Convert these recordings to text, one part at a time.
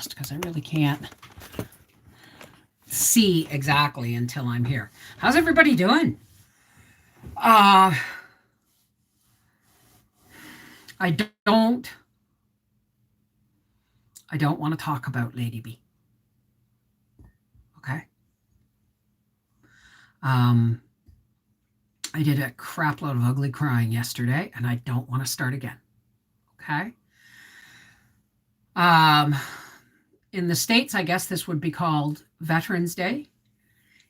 fast because I really can't see exactly until I'm here. How's everybody doing? Uh, I don't I don't want to talk about Lady B. Okay. Um, I did a crap load of ugly crying yesterday, and I don't want to start again. Okay. Um, in the States, I guess this would be called Veterans Day.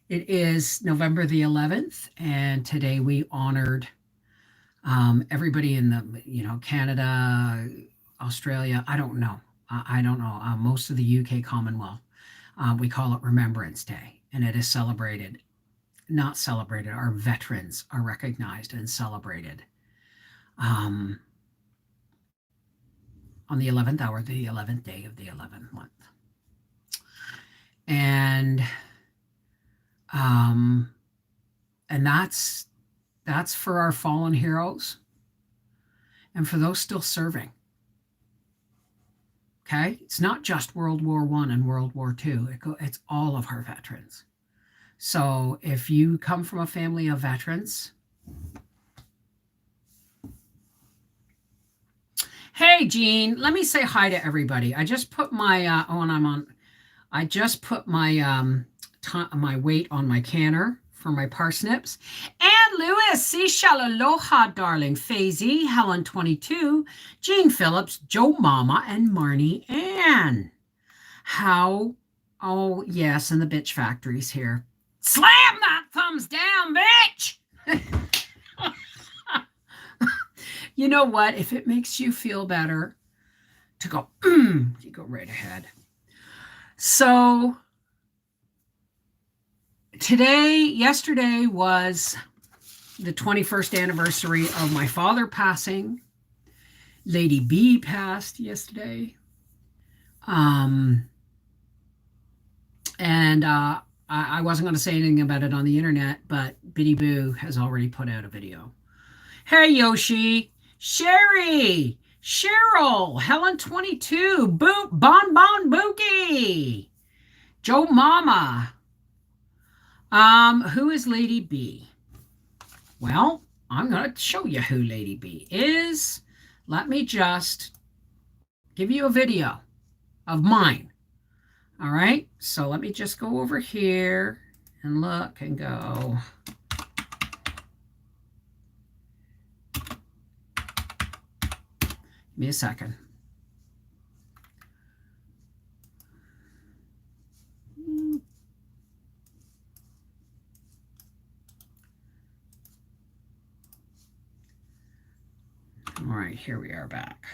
It is November the 11th, and today we honored everybody in the, Canada, Australia. I don't know. I don't know. Most of the UK Commonwealth. We call it Remembrance Day, and it is celebrated, not celebrated, our veterans are recognized and celebrated um, on the 11th hour, the 11th day of the 11th month. And um, and that's for our fallen heroes and for those still serving. Okay, it's not just World War I and World War II. It's all of our veterans. So if you come from a family of veterans, hey Jean, let me say hi to everybody. I just put my when I'm on, I just put my my weight on my canner for my parsnips. And Lewis, Seashell, aloha, darling. Faisy, Helen 22, Jean Phillips, Joe Mama, and Marnie Ann. How? Oh, yes, and the bitch factory's here. Slam that thumbs down, bitch! You know what? If it makes you feel better to go, you go right ahead. So, yesterday was the 21st anniversary of my father passing. Lady B passed yesterday. And I wasn't going to say anything about it on the internet, but Biddy Boo has already put out a video. Hey, Yoshi, Sherry, Cheryl, Helen 22, Bon Bon Bookie, Joe Mama. Who is Lady B? Well, I'm going to show you who Lady B is. Let me just give you a video of mine. All right, so let me just go over here and look and go. Give me a second. All right, here we are back.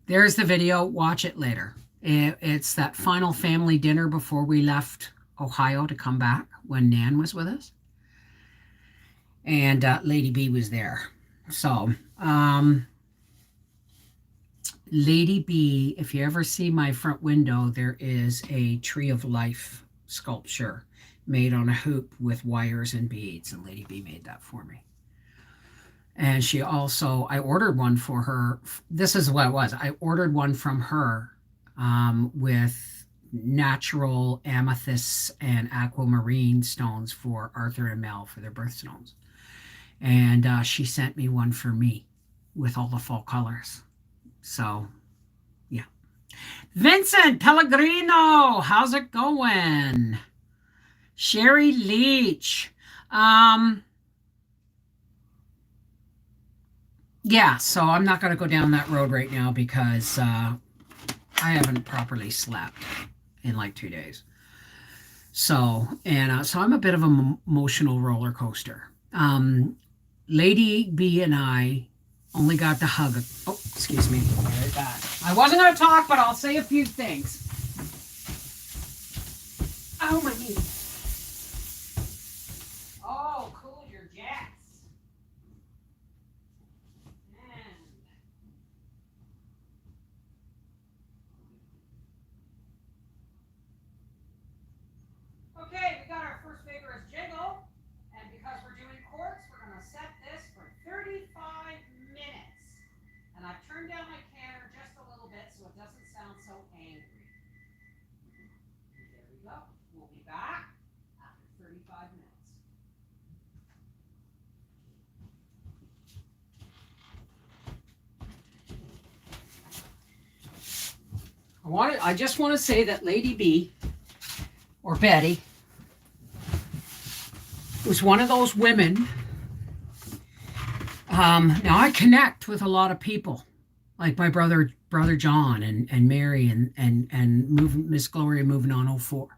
There's the video. Watch it later. It's that final family dinner before we left Ohio to come back when Nan was with us. And Lady B was there. So, Lady B, if you ever see my front window, there is a Tree of Life sculpture made on a hoop with wires and beads, and Lady B made that for me. And she also, I ordered one for her. This is what it was. I ordered one from her with natural amethysts and aquamarine stones for Arthur and Mel for their birthstones. And she sent me one for me with all the fall colors. So, yeah. Vincent Pellegrino, how's it going? Sherry Leach. Yeah, so I'm not going to go down that road right now because I haven't properly slept in like 2 days. So, and so I'm a bit of an emotional roller coaster. Lady B and I only got to hug. Oh, excuse me. I'll be right back. I wasn't going to talk, but I'll say a few things. Oh, my knee. Oh, cool your jets. Okay, we got our first vigorous jiggle, and because we're doing quartz, we're going to set this for 35 minutes. And I've turned down doesn't sound so angry. There we go. We'll be back after 35 minutes. I just want to say that Lady B, or Betty, was one of those women. Now I connect with a lot of people, like my brother John and Mary and Miss Gloria moving on 04.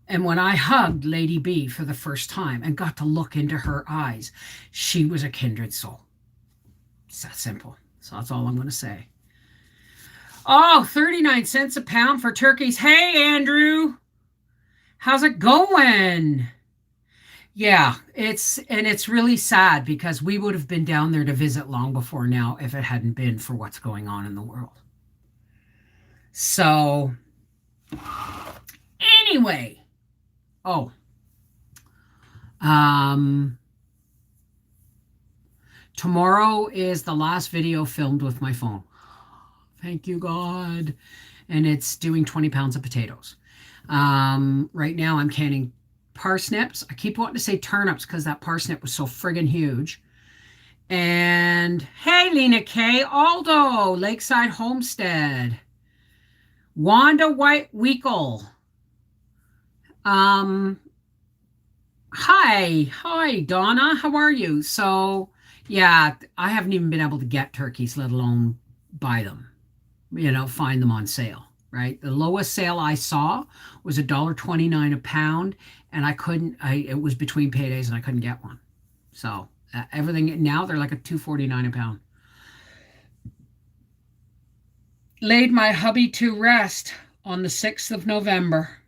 And when I hugged Lady B for the first time and got to look into her eyes, she was a kindred soul. It's that simple. So that's all I'm going to say. Oh, 39 cents a pound for turkeys. Hey, Andrew. How's it going? Yeah, it's really sad because we would have been down there to visit long before now if it hadn't been for what's going on in the world. So, anyway. Oh. Tomorrow is the last video filmed with my phone. Thank you, God. And it's doing 20 pounds of potatoes. Right now I'm canning parsnips. I keep wanting to say turnips because that parsnip was so friggin' huge. And hey, Lena K, Aldo, Lakeside Homestead, Wanda White Weekle. Hi, Donna. How are you? So, yeah, I haven't even been able to get turkeys, let alone buy them. Find them on sale. Right, the lowest sale I saw was $1.29 a pound, and it was between paydays, and I couldn't get one. So everything now they're like a $2.49 a pound. Laid my hubby to rest on the 6th of November.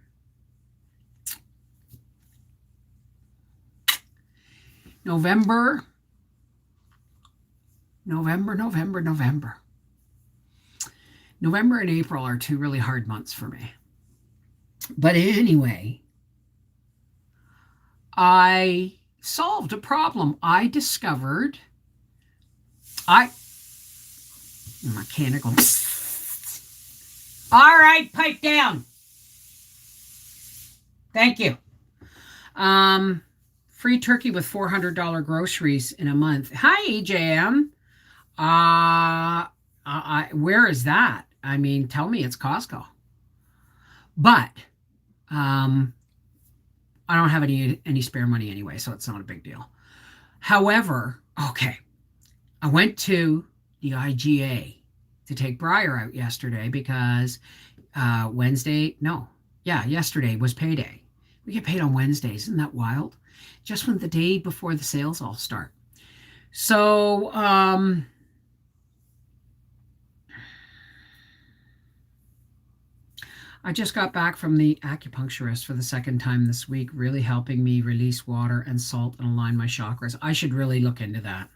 November. November and April are two really hard months for me. But anyway, I solved a problem. I discovered mechanical. All right, pipe down. Thank you. Free turkey with $400 groceries in a month. Hi, EJM. Where is that? I mean, tell me it's Costco. But I don't have any spare money anyway, so it's not a big deal. However, okay, I went to the IGA to take Briar out yesterday because yesterday was payday. We get paid on Wednesdays. Isn't that wild? Just when the day before the sales all start. So, I just got back from the acupuncturist for the second time this week, really helping me release water and salt and align my chakras. I should really look into that.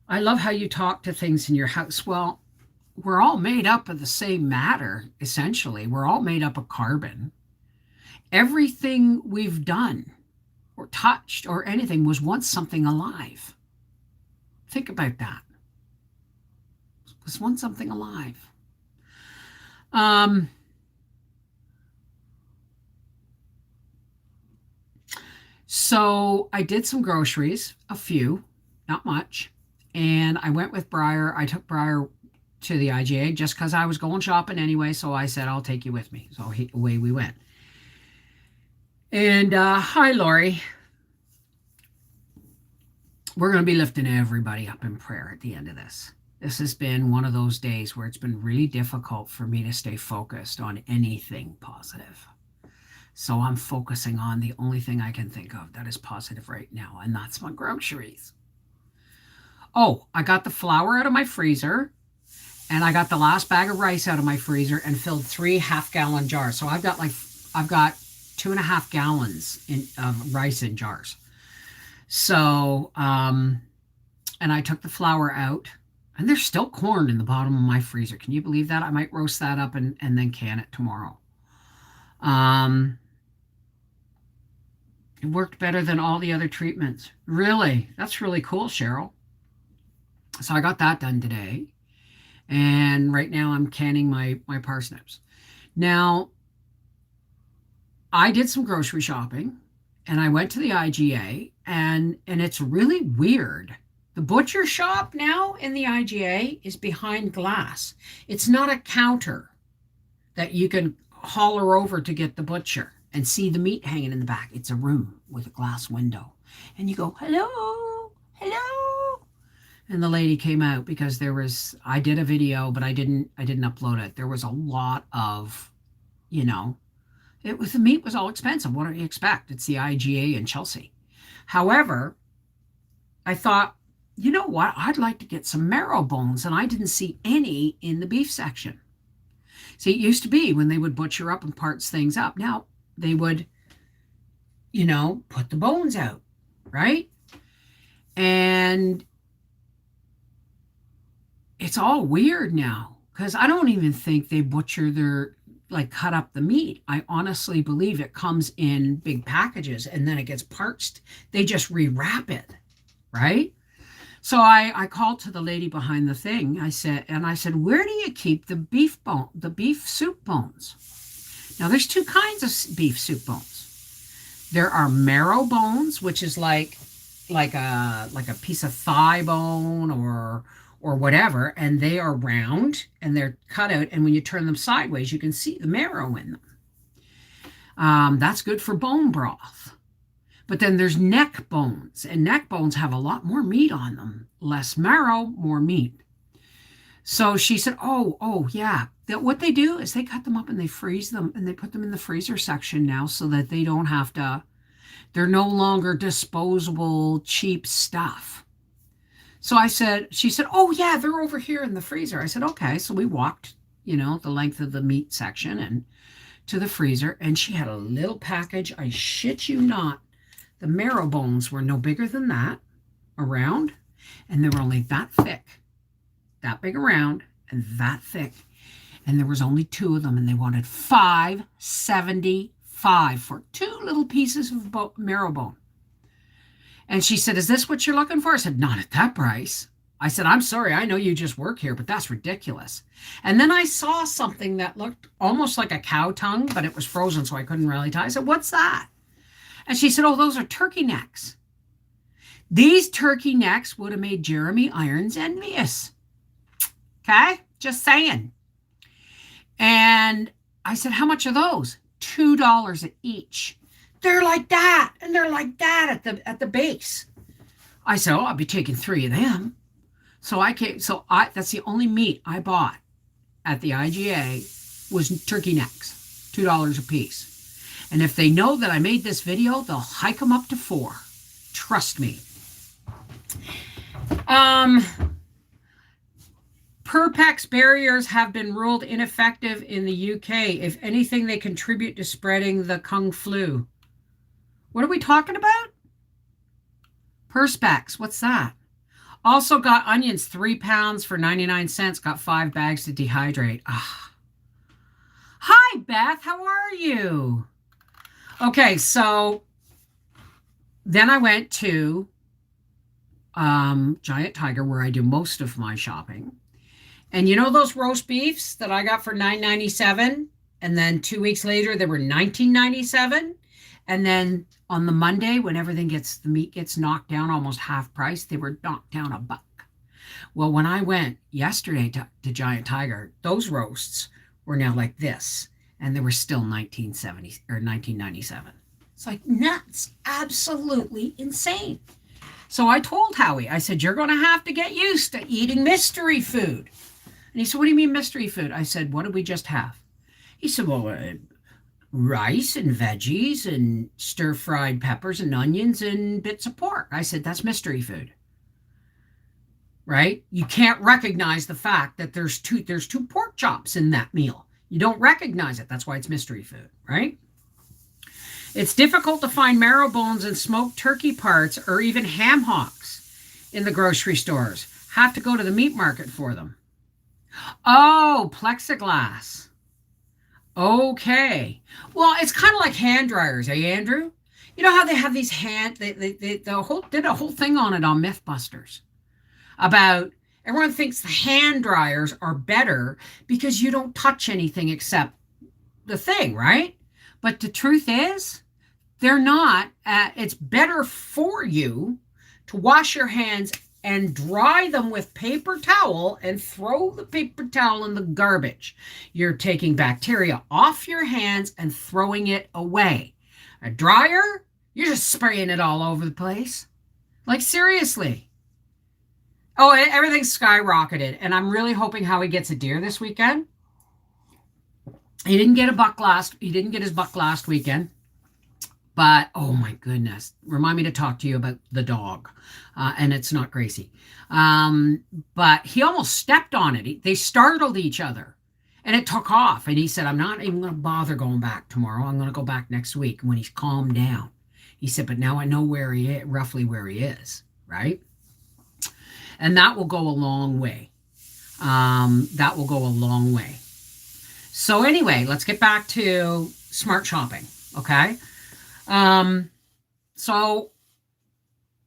I love how you talk to things in your house. Well, we're all made up of the same matter, essentially. We're all made up of carbon. Everything we've done or touched or anything was once something alive. Think about that. It was once something alive. So I did some groceries, a few, not much. And I went with Briar. I took Briar to the IGA just because I was going shopping anyway. So I said, I'll take you with me. So away we went. And hi, Lori. We're going to be lifting everybody up in prayer at the end of this. This has been one of those days where it's been really difficult for me to stay focused on anything positive. So I'm focusing on the only thing I can think of that is positive right now, and that's my groceries. Oh, I got the flour out of my freezer, and I got the last bag of rice out of my freezer and filled 3 half-gallon jars. So I've got 2.5 gallons of rice in jars. So, and I took the flour out. And there's still corn in the bottom of my freezer. Can you believe that? I might roast that up and then can it tomorrow. It worked better than all the other treatments. Really? That's really cool, Cheryl. So I got that done today. And right now I'm canning my parsnips. Now, I did some grocery shopping and I went to the IGA, and it's really weird. The butcher shop now in the IGA is behind glass. It's not a counter that you can holler over to get the butcher and see the meat hanging in the back. It's a room with a glass window. And you go, "Hello, hello." And the lady came out because I did a video, but I didn't upload it. There was a lot of, you know, the meat was all expensive. What do you expect? It's the IGA in Chelsea. However, I thought, you know what? I'd like to get some marrow bones, and I didn't see any in the beef section. See, it used to be when they would butcher up and parts things up. Now they would, put the bones out, right? And it's all weird now because I don't even think they butcher cut up the meat. I honestly believe it comes in big packages and then it gets parched. They just rewrap it, right? So I called to the lady behind the thing. I said, "Where do you keep the beef soup bones?" Now there's two kinds of beef soup bones. There are marrow bones, which is like a piece of thigh bone or whatever, and they are round and they're cut out, and when you turn them sideways you can see the marrow in them. That's good for bone broth. But then there's neck bones, and neck bones have a lot more meat on them. Less marrow, more meat. So she said, oh yeah, what they do is they cut them up and they freeze them, and they put them in the freezer section now so that they don't have to, they're no longer disposable cheap stuff. So she said, "Oh yeah, they're over here in the freezer." I said, "Okay." So we walked, the length of the meat section and to the freezer, and she had a little package. I shit you not. The marrow bones were no bigger than that around, and they were only that thick, that big around, and that thick. And there was only two of them, and they wanted $5.75 for two little pieces of marrow bone. And she said, "Is this what you're looking for?" I said, "Not at that price." I said, "I'm sorry, I know you just work here, but that's ridiculous." And then I saw something that looked almost like a cow tongue, but it was frozen, so I couldn't really tell. I said, "What's that?" And she said, "Oh, those are turkey necks." These turkey necks would have made Jeremy Irons envious. Okay? Just saying. And I said, "How much are those?" $2 each. "They're like that, and they're like that at the base." I said, "Oh, I'll be taking 3 of them." So that's the only meat I bought at the IGA was turkey necks, $2 a piece. And if they know that I made this video, they'll hike them up to 4. Trust me. Perpex barriers have been ruled ineffective in the UK. If anything, they contribute to spreading the Kung flu. What are we talking about? Perspex, what's that? Also got onions, 3 pounds for 99 cents. Got 5 bags to dehydrate. Hi, Beth. How are you? Okay, so then I went to Giant Tiger, where I do most of my shopping. And you know those roast beefs that I got for $9.97? And then 2 weeks later, they were $19.97. And then on the Monday, when the meat gets knocked down almost half price, they were knocked down $1. Well, when I went yesterday to Giant Tiger, those roasts were now like this, and they were still $19.70 or $19.97. It's like nuts, absolutely insane. So I told Howie, I said, "You're going to have to get used to eating mystery food." And he said, "What do you mean mystery food?" I said, "What did we just have?" He said, "Well, rice and veggies and stir-fried peppers and onions and bits of pork." I said, "That's mystery food." Right? You can't recognize the fact that there's two pork chops in that meal. You don't recognize it. That's why it's mystery food, right? It's difficult to find marrow bones and smoked turkey parts or even ham hocks in the grocery stores. Have to go to the meat market for them. Oh, plexiglass. Okay. Well, it's kind of like hand dryers, Andrew? You know how they have these did a whole thing on it on Mythbusters about Everyone thinks the hand dryers are better because you don't touch anything except the thing, right? But the truth is, they're not. It's better for you to wash your hands and dry them with paper towel and throw the paper towel in the garbage. You're taking bacteria off your hands and throwing it away. A dryer, you're just spraying it all over the place. Like, seriously. Oh, everything's skyrocketed. And I'm really hoping Howie gets a deer this weekend. He didn't get his buck last weekend. But, oh my goodness, remind me to talk to you about the dog. And it's not Gracie. But he almost stepped on it. They startled each other. And it took off. And he said, I'm not even going to bother going back tomorrow. I'm going to go back next week when he's calmed down. He said, but now I know roughly where he is, right? And that will go a long way. That will go a long way. So anyway, let's get back to smart shopping, okay? So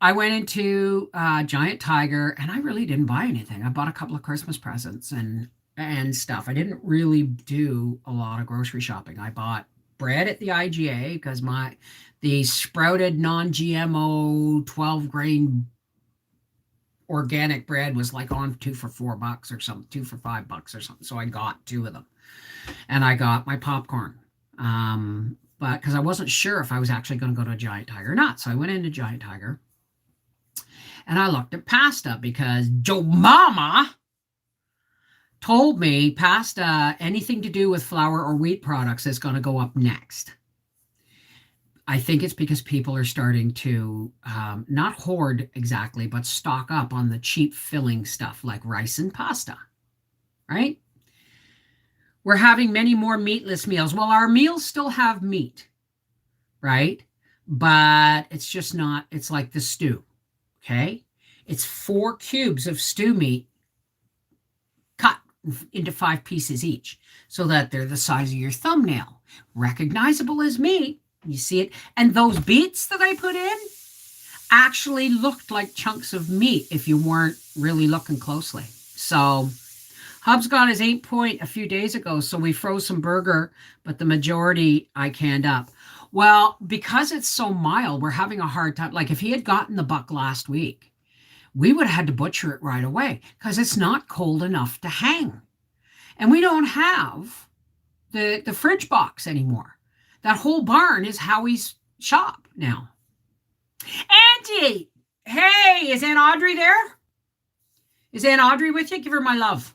I went into Giant Tiger, and I really didn't buy anything. I bought a couple of Christmas presents and stuff. I didn't really do a lot of grocery shopping. I bought bread at the IGA because the sprouted non-GMO 12 grain organic bread was like on 2 for $4 or something, 2 for $5 or something. So I got 2 of them, and I got my popcorn. But because I wasn't sure if I was actually going to go to a Giant Tiger or not. So I went into Giant Tiger and I looked at pasta because Joe Mama told me pasta, anything to do with flour or wheat products, is going to go up next. I think it's because people are starting to not hoard exactly, but stock up on the cheap filling stuff like rice and pasta, right? We're having many more meatless meals. Well, our meals still have meat, right? But it's just not, it's like the stew, okay? It's 4 cubes of stew meat cut into 5 pieces each so that they're the size of your thumbnail. Recognizable as meat. You see it? And those beets that I put in actually looked like chunks of meat if you weren't really looking closely. So Hub's got his 8 point a few days ago, so we froze some burger, but the majority I canned up. Well, because it's so mild, we're having a hard time. Like if he had gotten the buck last week, we would have had to butcher it right away because it's not cold enough to hang. And we don't have the fridge box anymore. That whole barn is Howie's shop now. Auntie! Hey, is Aunt Audrey there? Is Aunt Audrey with you? Give her my love.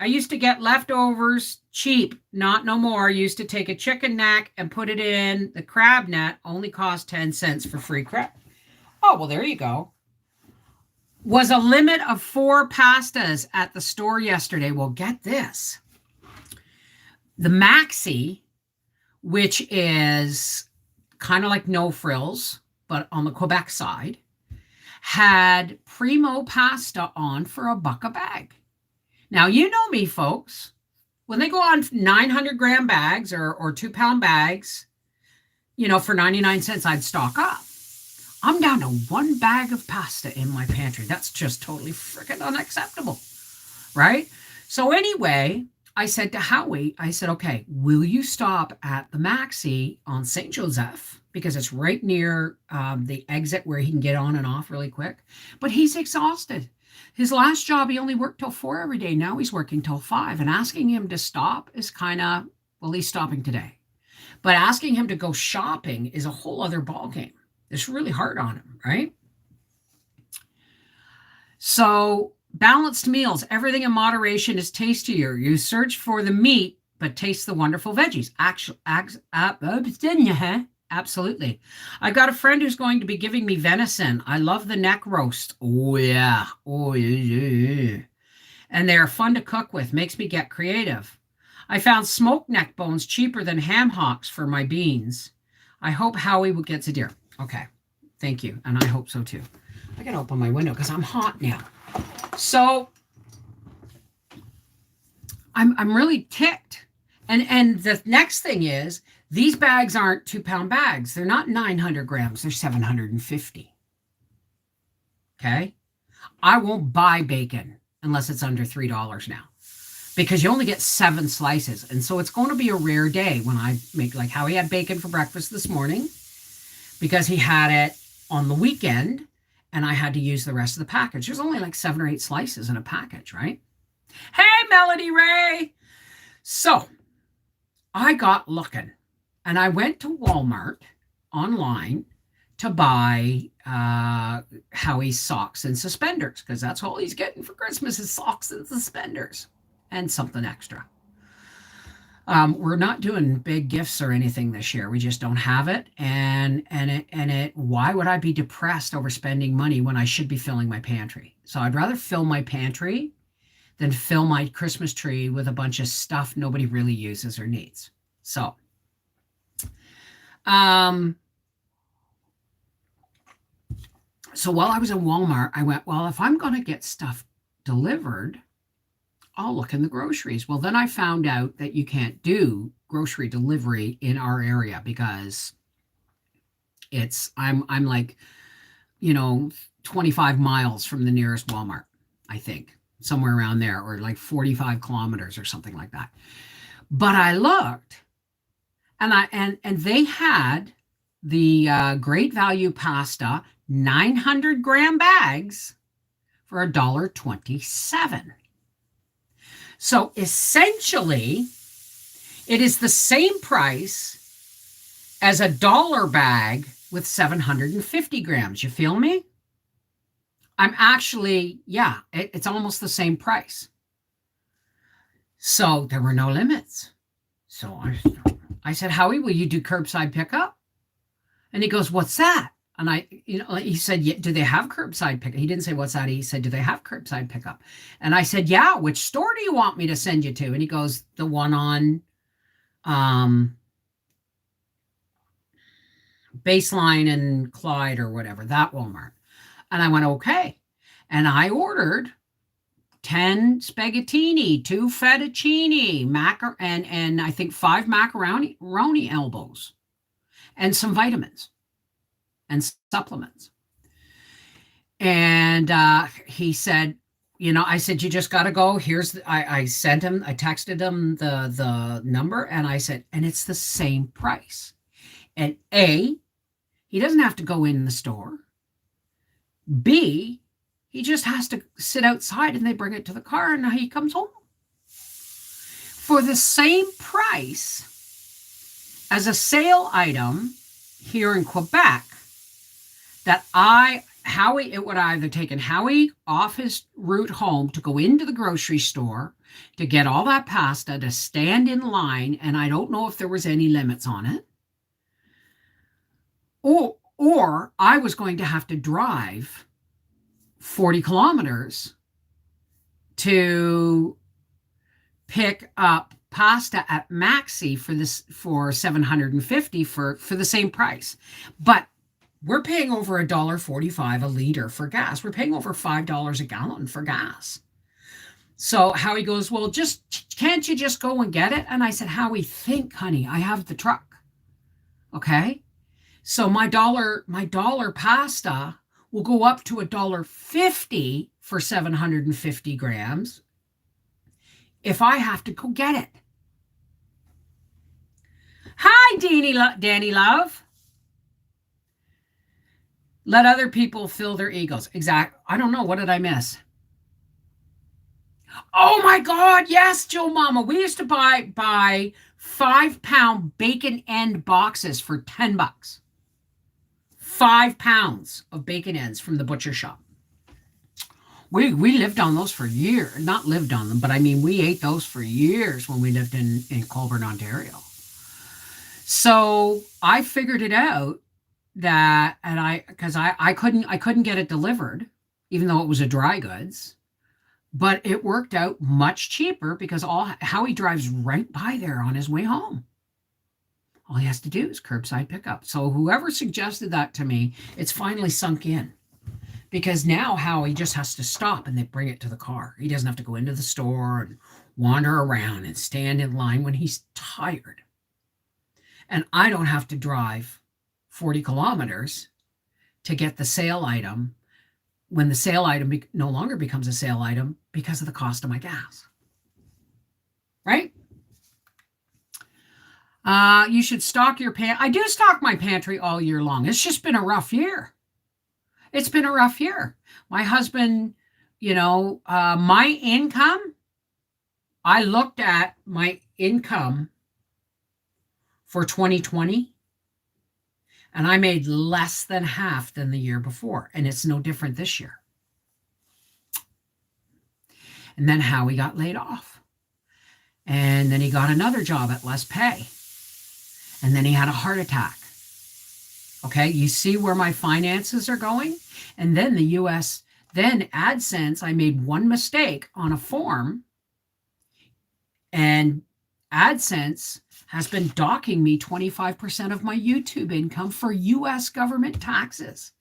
I used to get leftovers cheap, not no more. I used to take a chicken neck and put it in the crab net. Only cost 10 cents for free crab. Oh, well, there you go. Was a limit of 4 pastas at the store yesterday. Well, get this. The Maxi, which is kind of like No Frills, but on the Quebec side, had Primo pasta on for $1 a bag. Now, you know me, folks. When they go on 900-gram bags or 2-pound bags, for 99 cents, I'd stock up. I'm down to 1 bag of pasta in my pantry. That's just totally freaking unacceptable, right? So anyway, I said to Howie, I said, okay, will you stop at the Maxi on St. Joseph? Because it's right near the exit where he can get on and off really quick. But he's exhausted. His last job, he only worked till 4 every day. Now he's working till 5. And asking him to stop is kind of, well, he's stopping today. But asking him to go shopping is a whole other ballgame. It's really hard on him, right? So balanced meals, everything in moderation is tastier. You search for the meat, but taste the wonderful veggies. Absolutely. I got a friend who's going to be giving me venison. I love the neck roast. Oh, yeah. Oh, yeah. And they're fun to cook with. Makes me get creative. I found smoked neck bones cheaper than ham hocks for my beans. I hope Howie gets a deer. Okay. Thank you. And I hope so too. I got to open my window because I'm hot now. So I'm really ticked. And the next thing is, these bags aren't 2-pound bags. They're not 900 grams. They're 750. Okay? I won't buy bacon unless it's under $3 now because you only get 7 slices. And so it's going to be a rare day when I make, like how he had bacon for breakfast this morning because he had it on the weekend and I had to use the rest of the package. There's only like 7 or 8 slices in a package, right? Hey, Melody Ray. So I got looking and I went to Walmart online to buy Howie's socks and suspenders because that's all he's getting for Christmas is socks and suspenders and something extra. We're not doing big gifts or anything this year. We just don't have it. And why would I be depressed over spending money when I should be filling my pantry? So I'd rather fill my pantry than fill my Christmas tree with a bunch of stuff nobody really uses or needs. So, so while I was in Walmart, I went, well, if I'm going to get stuff delivered, I'll look in the groceries. Well, then I found out that you can't do grocery delivery in our area because I'm like, 25 miles from the nearest Walmart, I think, somewhere around there, or like 45 kilometers or something like that. But I looked and they had the Great Value pasta 900-gram bags for $1.27. So essentially, it is the same price as a dollar bag with 750 grams. You feel me? I'm actually, yeah, it's almost the same price. So there were no limits. So I said, Howie, will you do curbside pickup? And he goes, what's that? And he said, yeah, do they have curbside pickup? He didn't say what's that. He said, do they have curbside pickup? And I said, yeah, which store do you want me to send you to? And he goes, the one on Baseline and Clyde or whatever, that Walmart. And I went, okay. And I ordered 10 spaghettini, 2 fettuccine, and I think 5 macaroni elbows, and some vitamins and supplements. And he said, I said, you just got to go. I sent him, I texted him the number, and I said, and it's the same price. And A, he doesn't have to go in the store. B, he just has to sit outside and they bring it to the car and he comes home. For the same price as a sale item here in Quebec, that it would either taken Howie off his route home to go into the grocery store to get all that pasta, to stand in line, and I don't know if there was any limits on it, or I was going to have to drive 40 kilometers to pick up pasta at Maxi for 750 for the same price. But we're paying over $1.45 a liter for gas. We're paying over $5 a gallon for gas. So Howie goes, well, can't you just go and get it? And I said, Howie, think, honey, I have the truck. Okay. So my dollar pasta will go up to $1.50 for 750 grams if I have to go get it. Hi, Danny Love. Let other people fill their egos. Exactly. I don't know. What did I miss? Oh my God. Yes, Joe Mama. We used to buy 5-pound bacon end boxes for $10. 5 pounds of bacon ends from the butcher shop. We lived on those for years. Not lived on them, but I mean, we ate those for years when we lived in Colborne, Ontario. So I figured it out because I couldn't get it delivered, even though it was a dry goods, but it worked out much cheaper because Howie drives right by there on his way home. All he has to do is curbside pickup. So whoever suggested that to me, it's finally sunk in. Because now Howie just has to stop and they bring it to the car. He doesn't have to go into the store and wander around and stand in line when he's tired. And I don't have to drive 40 kilometers to get the sale item when the sale item no longer becomes a sale item because of the cost of my gas. Right? You should stock your pantry. I do stock my pantry all year long. It's just been a rough year. It's been a rough year. My husband, my income, I looked at my income for 2020, and I made less than half than the year before. And it's no different this year. And then Howie got laid off. And then he got another job at less pay. And then he had a heart attack. Okay, you see where my finances are going? And then then AdSense, I made one mistake on a form, and AdSense has been docking me 25% of my YouTube income for US government taxes.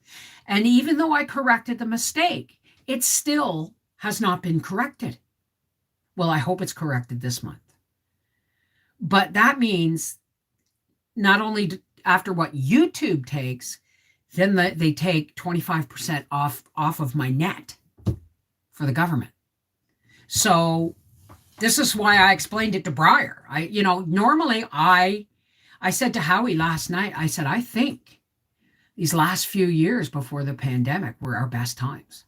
And even though I corrected the mistake, it still has not been corrected. Well, I hope it's corrected this month. But that means not only after what YouTube takes, then they take 25% off of my net for the government. So this is why I explained it to Briar. Normally I said to Howie last night, I said, I think these last few years before the pandemic were our best times.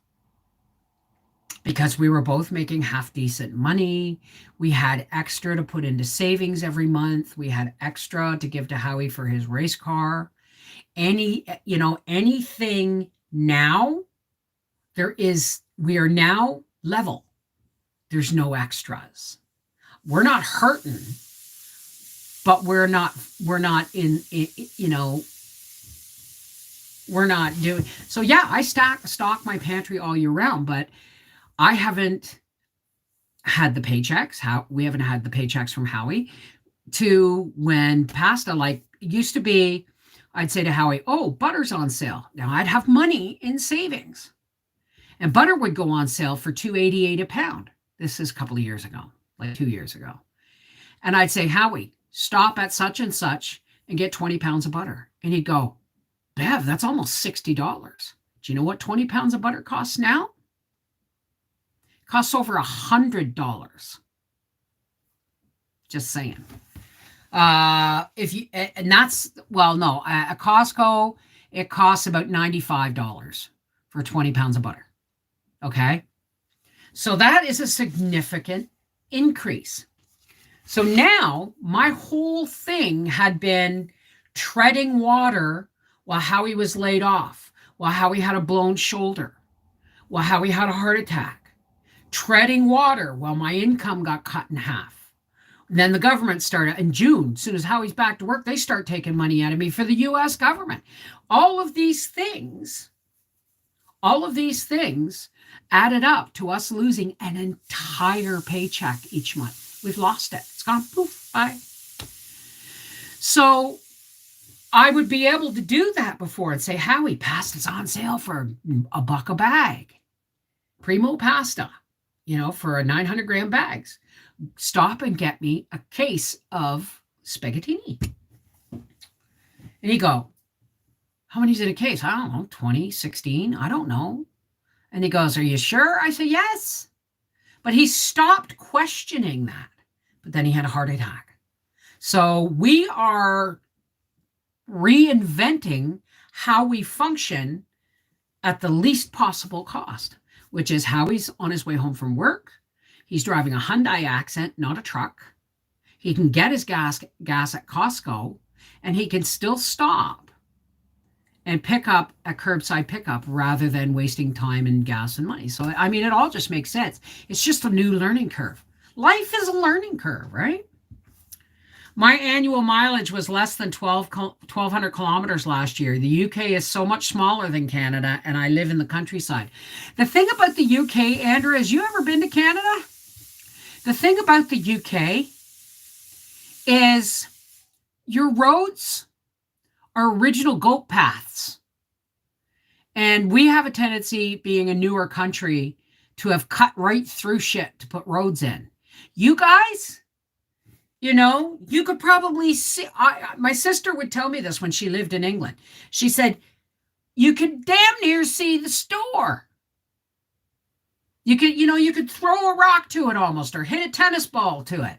Because we were both making half decent money. We had extra to put into savings every month. We had extra to give to Howie for his race car. Anything now, we are now level. There's no extras. We're not hurting, but we're not doing. So yeah, I stock my pantry all year round, but I haven't had the paychecks. We haven't had the paychecks from Howie to when pasta, like it used to be, I'd say to Howie, oh, butter's on sale. Now I'd have money in savings. And butter would go on sale for $2.88 a pound. This is a couple of years ago, like 2 years ago. And I'd say, Howie, stop at such and such and get 20 pounds of butter. And he'd go, Bev, that's almost $60. Do you know what 20 pounds of butter costs now? Costs over $100. Just saying. At Costco, it costs about $95 for 20 pounds of butter. Okay. So that is a significant increase. So now my whole thing had been treading water while Howie was laid off, while Howie had a blown shoulder, while Howie had a heart attack. Treading water while my income got cut in half. And then the government started in June. As soon as Howie's back to work, they start taking money out of me for the US government. All of these things added up to us losing an entire paycheck each month. We've lost it. It's gone poof, bye. So I would be able to do that before and say, Howie, pasta's on sale for $1 a bag. Primo pasta. For a 900 gram bags, stop and get me a case of spaghettini. And he'd go, how many's in a case? I don't know, 20, 16, I don't know. And he goes, are you sure? I say, yes. But he stopped questioning that. But then he had a heart attack. So we are reinventing how we function at the least possible cost, which is Howie's on his way home from work. He's driving a Hyundai Accent, not a truck. He can get his gas at Costco, and he can still stop and pick up a curbside pickup rather than wasting time and gas and money. So, it all just makes sense. It's just a new learning curve. Life is a learning curve, right? My annual mileage was less than 1,200 kilometers last year. The UK is so much smaller than Canada, and I live in the countryside. The thing about the UK, Andrew, has you ever been to Canada? The thing about the UK is your roads are original goat paths. And we have a tendency, being a newer country, to have cut right through shit to put roads in. You guys... you could probably see, my sister would tell me this when she lived in England. She said, you could damn near see the store. You could throw a rock to it almost or hit a tennis ball to it.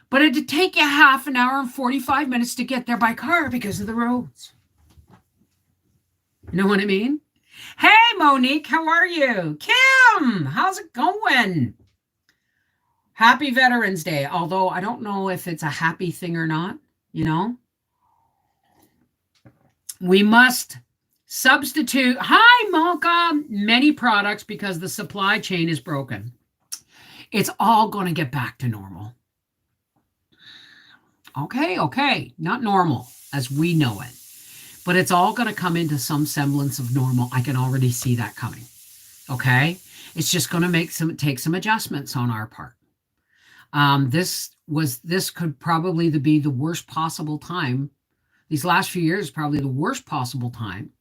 But it'd take you half an hour and 45 minutes to get there by car because of the roads. You know what I mean? Hey, Monique, how are you? Kim, how's it going? Happy Veterans Day, although I don't know if it's a happy thing or not, you know? We must substitute, hi, Malka, many products because the supply chain is broken. It's all going to get back to normal. Okay, not normal as we know it, but it's all going to come into some semblance of normal. I can already see that coming. Okay, it's just going to take some adjustments on our part. This could probably be the worst possible time. These last few years, probably the worst possible time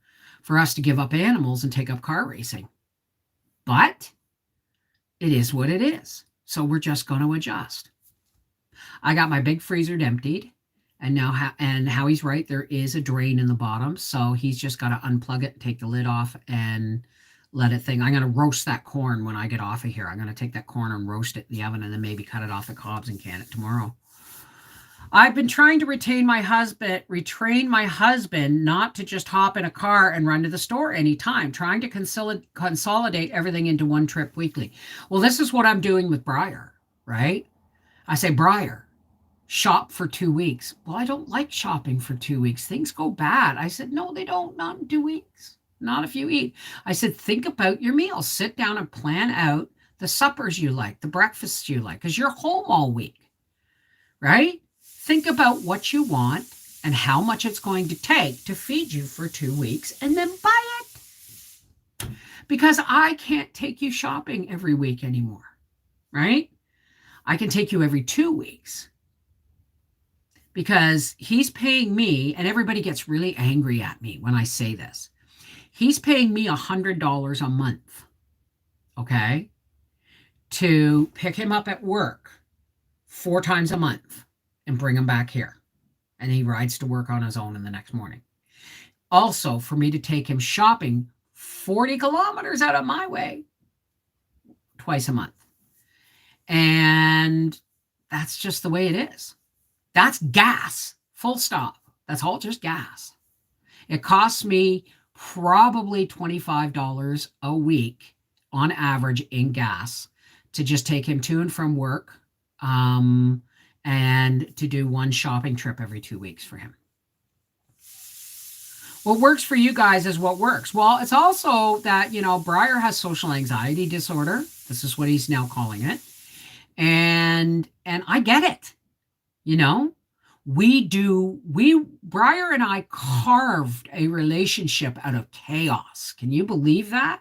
for us to give up animals and take up car racing. But it is what it is. So we're just going to adjust. I got my big freezer emptied, and now and Howie's right, there is a drain in the bottom, so he's just got to unplug it, take the lid off, and let it thing. I'm going to roast that corn when I get off of here. I'm going to take that corn and roast it in the oven, and then maybe cut it off the cobs and can it tomorrow. I've been trying to retrain my husband not to just hop in a car and run to the store anytime, trying to consolidate everything into one trip weekly. Well, this is what I'm doing with Briar, right? I say, Briar, shop for 2 weeks. Well, I don't like shopping for 2 weeks. Things go bad. I said, no, they don't. Not in 2 weeks. Not if you eat. I said, think about your meals. Sit down and plan out the suppers you like, the breakfasts you like, because you're home all week, right? Think about what you want and how much it's going to take to feed you for 2 weeks, and then buy it. Because I can't take you shopping every week anymore, right? I can take you every 2 weeks because he's paying me, and everybody gets really angry at me when I say this. He's paying me $100 a month, okay, to pick him up at work 4 times a month and bring him back here. And he rides to work on his own in the next morning. Also, for me to take him shopping 40 kilometers out of my way twice a month. And that's just the way it is. That's gas, full stop. That's all just gas. It costs me probably $25 a week on average in gas to just take him to and from work, and to do one shopping trip every 2 weeks for him. What works for you guys is what works. Well, it's also that, Briar has social anxiety disorder. This is what he's now calling it. And I get it. Briar and I carved a relationship out of chaos. Can you believe that?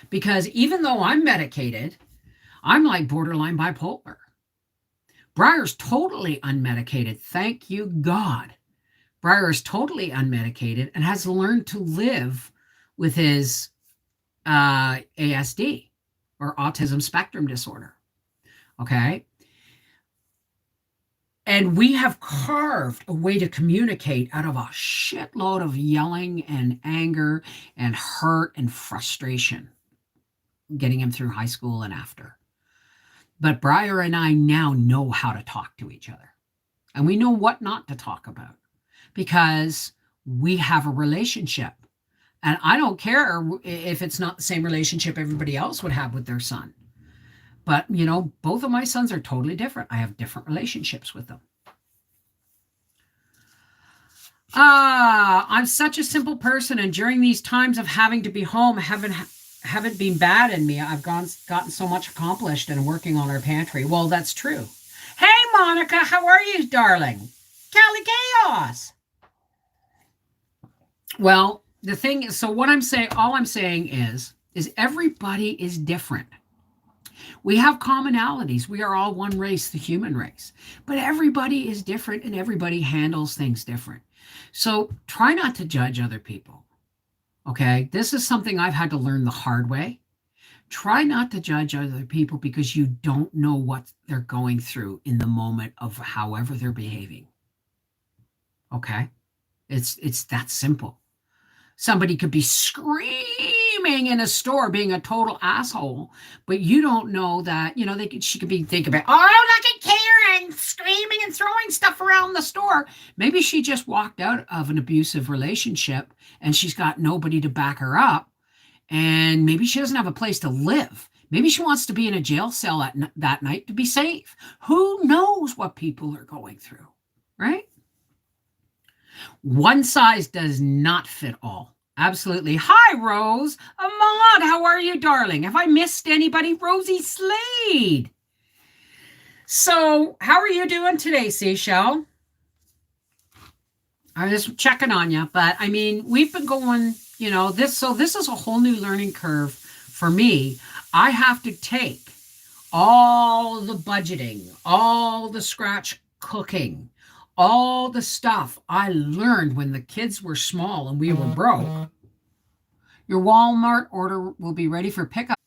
Because even though I'm medicated, I'm like borderline bipolar. Briar's totally unmedicated. Thank you, God. Briar is totally unmedicated and has learned to live with his ASD, or autism spectrum disorder. Okay? And we have carved a way to communicate out of a shitload of yelling and anger and hurt and frustration, getting him through high school and after. But Briar and I now know how to talk to each other. And we know what not to talk about because we have a relationship. And I don't care if it's not the same relationship everybody else would have with their son. But, both of my sons are totally different. I have different relationships with them. I'm such a simple person. And during these times of having to be home, haven't been bad in me. I've gotten so much accomplished and working on our pantry. Well, that's true. Hey, Monica, how are you, darling? Cali Chaos. Well, the thing is, so what I'm saying, all I'm saying is everybody is different. We have commonalities. We are all one race, the human race. But everybody is different and everybody handles things different. So try not to judge other people. Okay? This is something I've had to learn the hard way. Try not to judge other people because you don't know what they're going through in the moment of however they're behaving. Okay? It's that simple. Somebody could be screaming screaming in a store, being a total asshole, but you don't know that, she could be thinking about, oh, look at Karen screaming and throwing stuff around the store. Maybe she just walked out of an abusive relationship and she's got nobody to back her up. And maybe she doesn't have a place to live. Maybe she wants to be in a jail cell that night to be safe. Who knows what people are going through, right? One size does not fit all. Absolutely. Hi, Rose. Ahmad, how are you, darling? Have I missed anybody? Rosie Slade. So, how are you doing today, Seashell? I'm just checking on you, but I mean, we've been going, this is a whole new learning curve for me. I have to take all the budgeting, all the scratch cooking, all the stuff I learned when the kids were small and we were broke. Your Walmart order will be ready for pickup.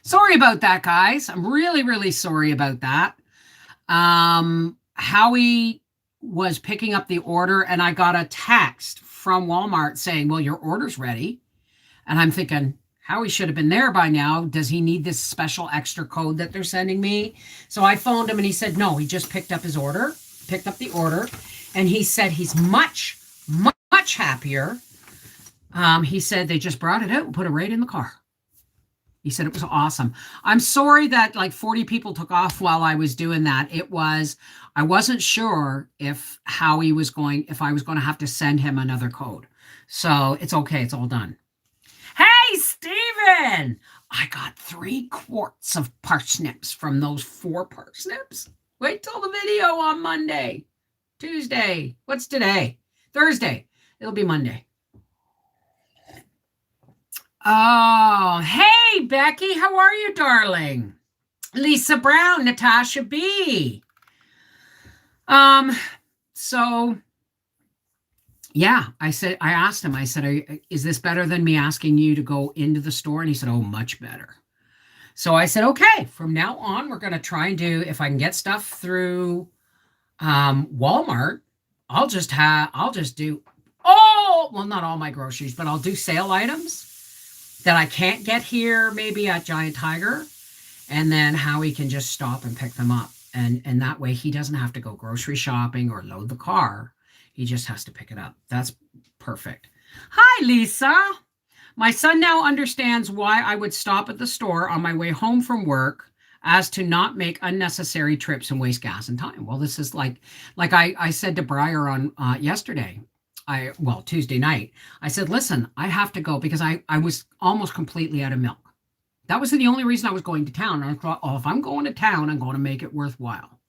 Sorry about that, guys. I'm really, really sorry about that. Howie was picking up the order and I got a text from Walmart saying, well, your order's ready. And I'm thinking, Howie should have been there by now. Does he need this special extra code that they're sending me? So I phoned him and he said, no, he just picked up the order. And he said he's much, much happier. He said they just brought it out and put it right in the car. He said it was awesome. I'm sorry that like 40 people took off while I was doing that. I wasn't sure if I was going to have to send him another code. So it's okay. It's all done. Hey, Steven! I got 3 quarts of parsnips from those 4 parsnips. Wait till the video on Monday. Tuesday. What's today? Thursday. It'll be Monday. Oh, hey, Becky. How are you, darling? Lisa Brown, Natasha B. So yeah, I asked him, I said, is this better than me asking you to go into the store? And he said, oh, much better. So I said, okay, from now on, we're going to try and do, if I can get stuff through Walmart, I'll just do, well, not all my groceries, but I'll do sale items that I can't get here, maybe at Giant Tiger. And then Howie can just stop and pick them up. And that way he doesn't have to go grocery shopping or load the car. He just has to pick it up. That's perfect. Hi, Lisa. My son now understands why I would stop at the store on my way home from work as to not make unnecessary trips and waste gas and time. Well, this is like I said to Briar on yesterday. Tuesday night. I said, listen, I have to go because I was almost completely out of milk. That was the only reason I was going to town. I thought, if I'm going to town, I'm going to make it worthwhile.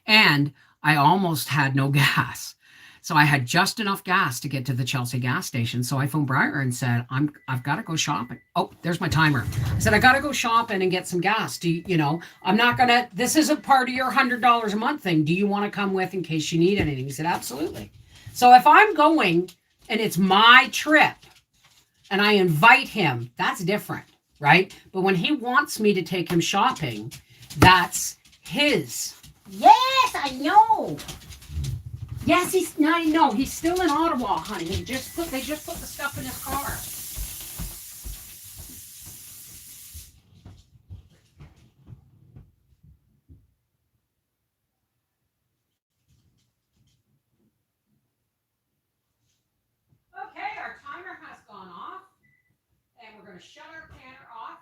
And I almost had no gas. So I had just enough gas to get to the Chelsea gas station. So I phoned Briar and said, I've got to go shopping. Oh, there's my timer. I said, I got to go shopping and get some gas. I'm not going to, this isn't part of your $100 a month thing. Do you want to come with in case you need anything? He said, absolutely. So if I'm going and it's my trip and I invite him, that's different, right? But when he wants me to take him shopping, that's his. Yes, I know. Yes, he's still in Ottawa, honey. They just put the stuff in his car. Okay, our timer has gone off, and we're going to shut our canner off.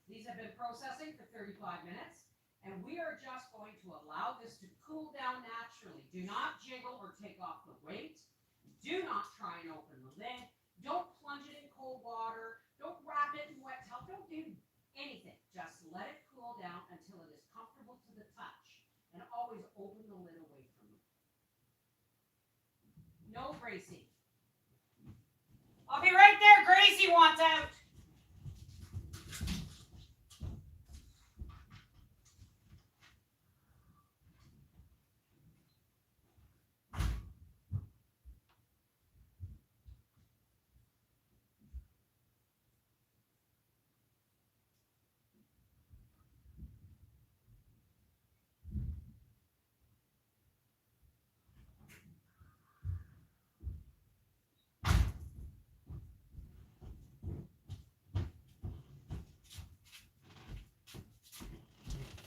These have been processing for 35 minutes, and we are just going to allow this to cool down naturally. Do not jiggle or take off the weight. Do not try and open the lid. Don't plunge it in cold water. Don't wrap it in wet towel. Don't do anything. Just let it cool down until it is comfortable to the touch. And always open the lid away from you. No, Gracie. I'll be right there. Gracie wants out.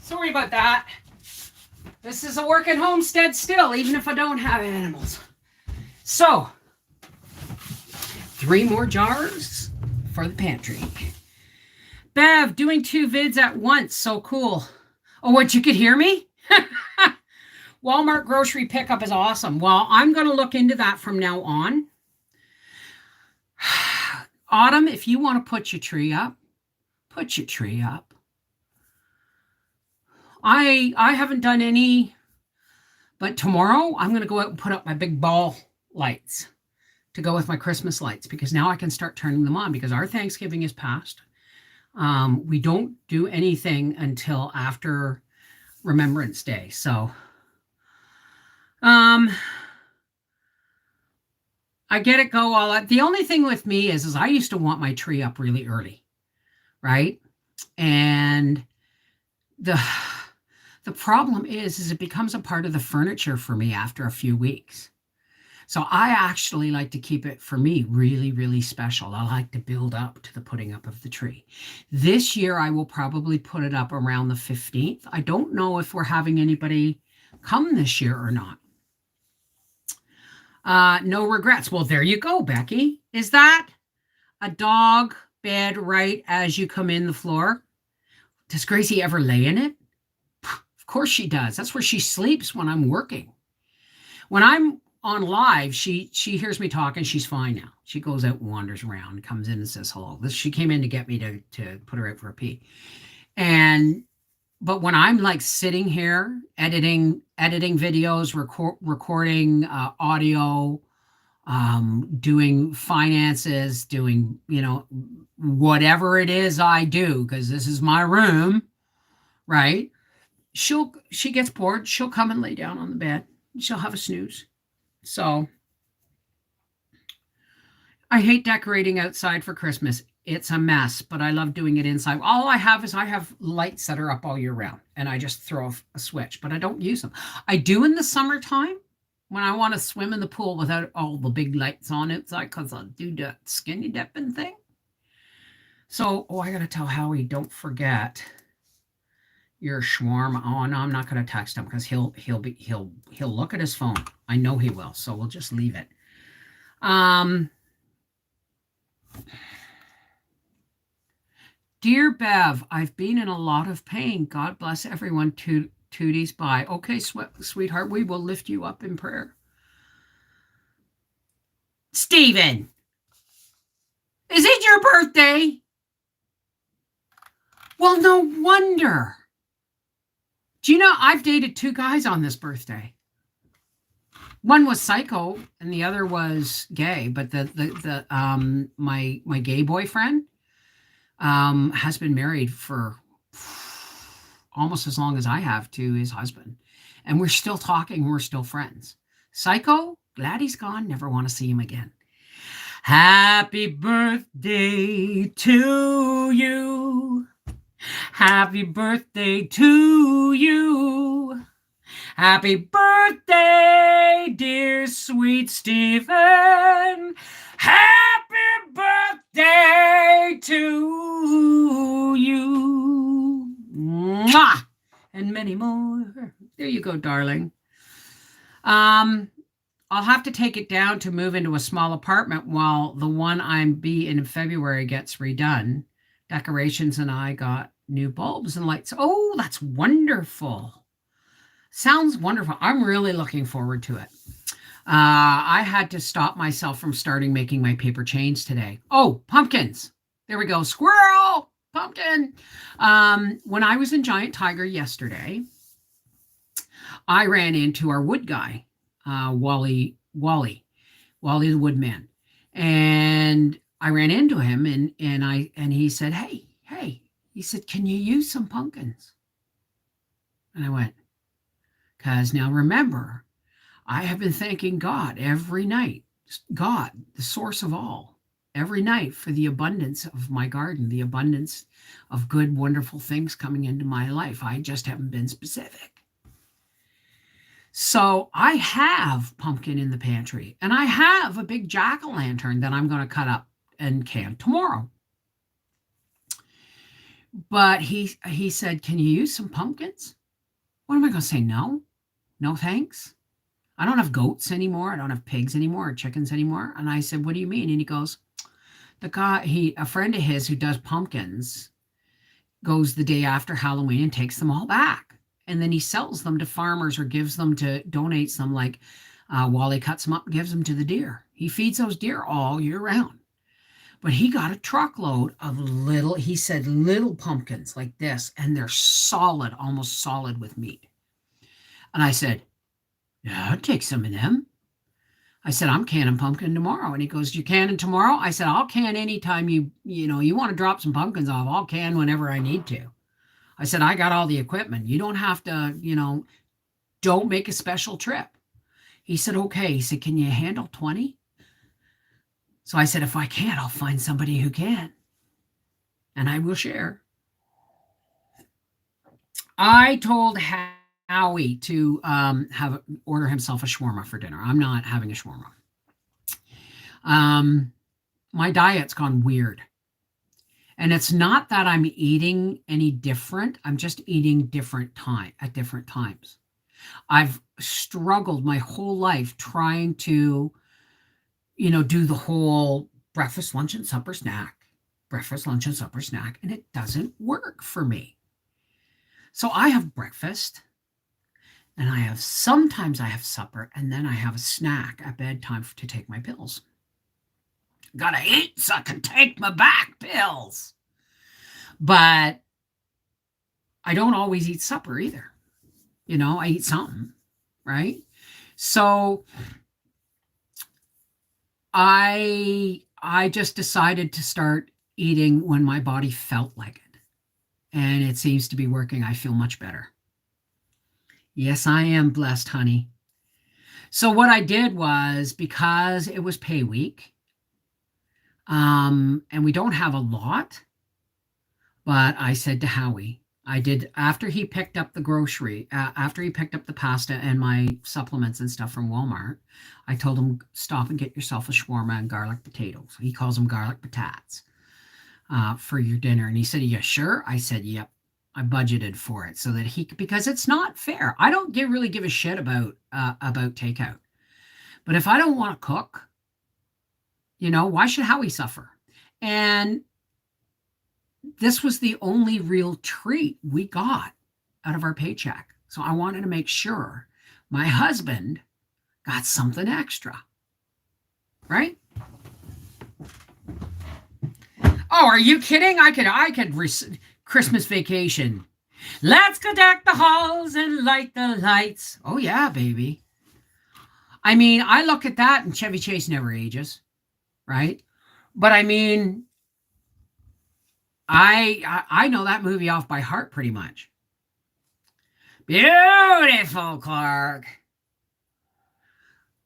Sorry about that. This is a working homestead still, even if I don't have animals. So, 3 more jars for the pantry. Bev, doing 2 vids at once. So cool. Oh, what, you could hear me? Walmart grocery pickup is awesome. Well, I'm going to look into that from now on. Autumn, if you want to put your tree up, put your tree up. I haven't done any, but tomorrow I'm going to go out and put up my big ball lights to go with my Christmas lights, because now I can start turning them on, because our Thanksgiving is past. We don't do anything until after Remembrance Day. So, I get it go all out. The only thing with me is I used to want my tree up really early, right? And the problem is it becomes a part of the furniture for me after a few weeks. So I actually like to keep it, for me, really, really special. I like to build up to the putting up of the tree. This year, I will probably put it up around the 15th. I don't know if we're having anybody come this year or not. No regrets. Well, there you go, Becky. Is that a dog bed right as you come in the floor? Does Gracie ever lay in it? Of course she does. That's where she sleeps when I'm working. When I'm on live, she hears me talking. She's fine now. She goes out and wanders around, comes in and says hello. She came in to get me to put her out for a pee. But when I'm like sitting here editing videos, recording audio, doing finances, doing, whatever it is I do, because this is my room, right? She gets bored. She'll come and lay down on the bed. She'll have a snooze. So I hate decorating outside for Christmas. It's a mess, but I love doing it inside. All I have lights that are up all year round, and I just throw a switch, but I don't use them. I do in the summertime when I want to swim in the pool without all the big lights on outside, because I'll do that skinny dipping thing. So, I got to tell Howie, don't forget your shawarma. Oh no, I'm not going to text him, because he'll look at his phone. I know he will. So we'll just leave it. Dear Bev, I've been in a lot of pain. God bless everyone. Tooties, bye. Okay, sweetheart, we will lift you up in prayer. Stephen, is it your birthday? Well, no wonder. Do you know I've dated 2 guys on this birthday? One was psycho and the other was gay, but my gay boyfriend has been married for almost as long as I have to his husband, and we're still talking. We're still friends. Psycho, glad he's gone. Never want to see him again. Happy birthday to you. Happy birthday to you. Happy birthday, dear sweet Stephen. Happy birthday to you. Mwah! And many more. There you go, darling. I'll have to take it down to move into a small apartment while the one I'm in February gets redone. Decorations and I got new bulbs and lights. Oh, that's wonderful. Sounds wonderful. I'm really looking forward to it. I had to stop myself from starting making my paper chains today. Oh, pumpkins. There we go. Squirrel, pumpkin. When I was in Giant Tiger yesterday, I ran into our wood guy, Wally the woodman. And I ran into him and he said, hey, he said, can you use some pumpkins? And I went, because now remember, I have been thanking God every night, God, the source of all, every night for the abundance of my garden, the abundance of good, wonderful things coming into my life. I just haven't been specific. So I have pumpkin in the pantry, and I have a big jack-o'-lantern that I'm going to cut up and can tomorrow. But he said, "Can you use some pumpkins?" What am I going to say? No, no, thanks. I don't have goats anymore. I don't have pigs anymore or chickens anymore. And I said, "What do you mean?" And he goes, a friend of his who does pumpkins goes the day after Halloween and takes them all back. And then he sells them to farmers or gives them to donates them like while he cuts them up, gives them to the deer. He feeds those deer all year round. But he got a truckload of little, he said, little pumpkins like this, and they're solid, almost solid with meat. And I said, "Yeah, I'll take some of them." I said, "I'm canning pumpkin tomorrow." And he goes, "You canning tomorrow?" I said, "I'll can anytime you want to drop some pumpkins off. I'll can whenever I need to." I said, "I got all the equipment. You don't have to, don't make a special trip." He said, "Okay." He said, "Can you handle 20?" So I said, "If I can't, I'll find somebody who can, and I will share." I told Howie to have order himself a shawarma for dinner. I'm not having a shawarma. Um, my diet's gone weird. And it's not that I'm eating any different. I'm just eating different time at different times. I've struggled my whole life trying to, do the whole breakfast, lunch, and supper snack, breakfast, lunch, and supper snack, and it doesn't work for me. So I have breakfast, and sometimes I have supper, and then I have a snack at bedtime to take my pills. Gotta eat so I can take my back pills. But I don't always eat supper either. I eat something, right? So I just decided to start eating when my body felt like it. And it seems to be working. I feel much better. Yes, I am blessed, honey. So what I did was, because it was pay week, and we don't have a lot, but I said to Howie, I did, after he picked up the grocery, after he picked up the pasta and my supplements and stuff from Walmart, I told him, "Stop and get yourself a shawarma and garlic potatoes." He calls them garlic patates, for your dinner. And he said, "Are you sure?" I said, "Yep." I budgeted for it so that because it's not fair. I don't really give a shit about takeout. But if I don't want to cook, why should Howie suffer? And this was the only real treat we got out of our paycheck. So I wanted to make sure my husband got something extra, right? Oh, are you kidding? I could Christmas vacation. Let's go deck the halls and light the lights. Oh yeah, baby. I mean, I look at that and Chevy Chase never ages, right? But I mean, I know that movie off by heart pretty much. Beautiful, Clark.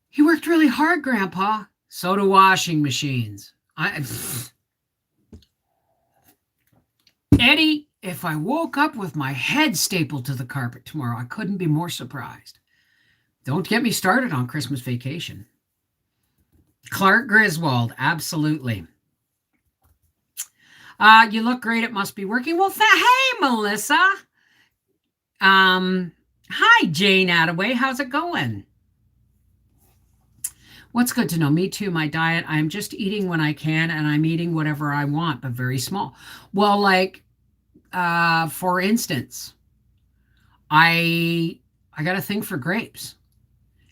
He worked really hard, Grandpa. So do washing machines. Eddie, if I woke up with my head stapled to the carpet tomorrow, I couldn't be more surprised. Don't get me started on Christmas vacation. Clark Griswold, absolutely. You look great. It must be working. Well, hey, Melissa. Hi, Jane Attaway. How's it going? What's good to know? Me too. My diet, I'm just eating when I can, and I'm eating whatever I want, but very small. Well, like, for instance, I got a thing for grapes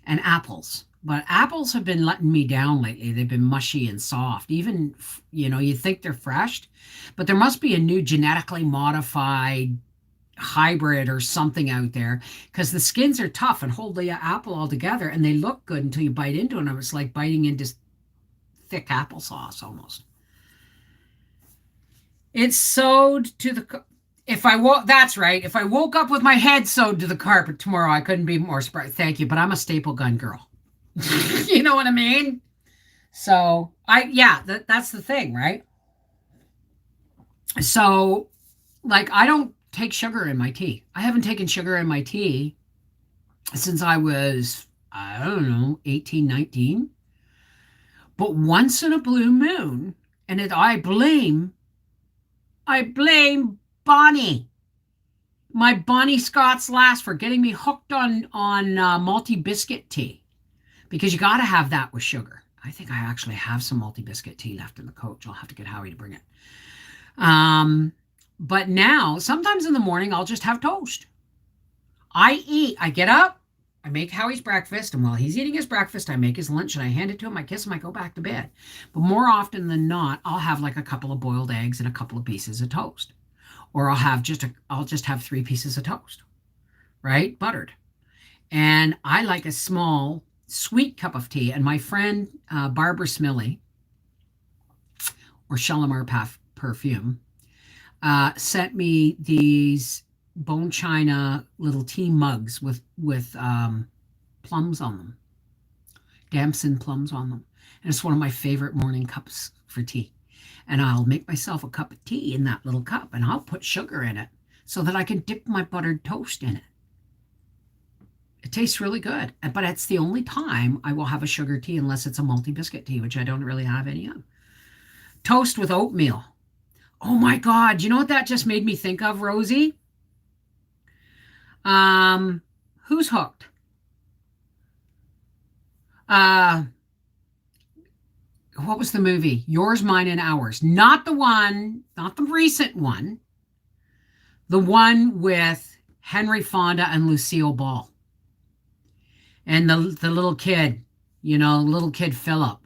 and apples. But apples have been letting me down lately. They've been mushy and soft. Even, you think they're fresh, but there must be a new genetically modified hybrid or something out there, because the skins are tough and hold the apple all together, and they look good until you bite into them. It's like biting into thick applesauce almost. It's sewed to the. If I woke, that's right. If I woke up with my head sewed to the carpet tomorrow, I couldn't be more surprised. Thank you, but I'm a staple gun girl. You know what I mean? So yeah, that's the thing, right? So, like, I don't take sugar in my tea. I haven't taken sugar in my tea since I was, I don't know, 18, 19. But once in a blue moon, and I blame Bonnie, my Bonnie Scott's last for getting me hooked on multi biscuit tea, because you got to have that with sugar. I think I actually have some multi biscuit tea left in the coach. I'll have to get Howie to bring it. Um, but now sometimes in the morning I'll just have toast. I get up, I make Howie's breakfast, and while he's eating his breakfast, I make his lunch and I hand it to him. I kiss him, I go back to bed. But more often than not, I'll have like a couple of boiled eggs and a couple of pieces of toast. Or I'll just have 3 pieces of toast, right? Buttered. And I like a small sweet cup of tea. And my friend Barbara Smiley, or Shalimar Perfume, sent me these bone china little tea mugs with plums on them, damson plums on them, and it's one of my favorite morning cups for tea. And I'll make myself a cup of tea in that little cup, and I'll put sugar in it so that I can dip my buttered toast in it. It tastes really good, but it's the only time I will have a sugar tea unless it's a multi biscuit tea, which I don't really have any of. Toast with oatmeal. Oh my God, you know what that just made me think of, Rosie? Who's hooked? What was the movie? Yours, Mine, and Ours. Not the recent one. The one with Henry Fonda and Lucille Ball. And the little kid, little kid Philip.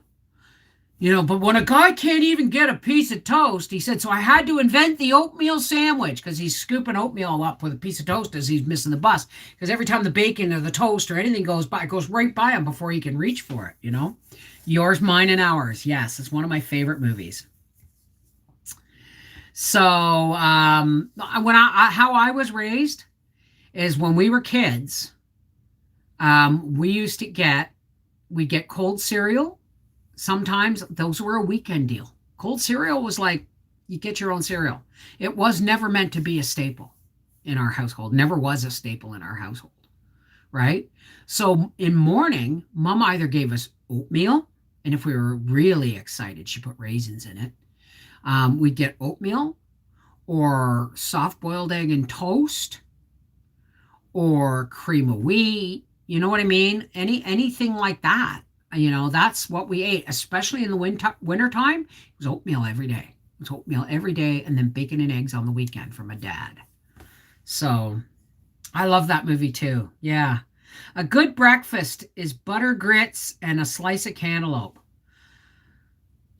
But when a guy can't even get a piece of toast, he said, so I had to invent the oatmeal sandwich, because he's scooping oatmeal up with a piece of toast as he's missing the bus. Because every time the bacon or the toast or anything goes by, it goes right by him before he can reach for it, Yours, Mine, and Ours. Yes, it's one of my favorite movies. So how I was raised is when we were kids, we'd get cold cereal. Sometimes those were a weekend deal. Cold cereal was like, you get your own cereal. It was never meant to be a staple in our household. Never was a staple in our household, right? So in morning, Mom either gave us oatmeal, and if we were really excited, she put raisins in it. We'd get oatmeal or soft-boiled egg and toast or cream of wheat. You know what I mean? Anything like that. That's what we ate, especially in the winter time. It was oatmeal every day. It was oatmeal every day, and then bacon and eggs on the weekend from my dad. So I love that movie too. Yeah. A good breakfast is butter grits and a slice of cantaloupe.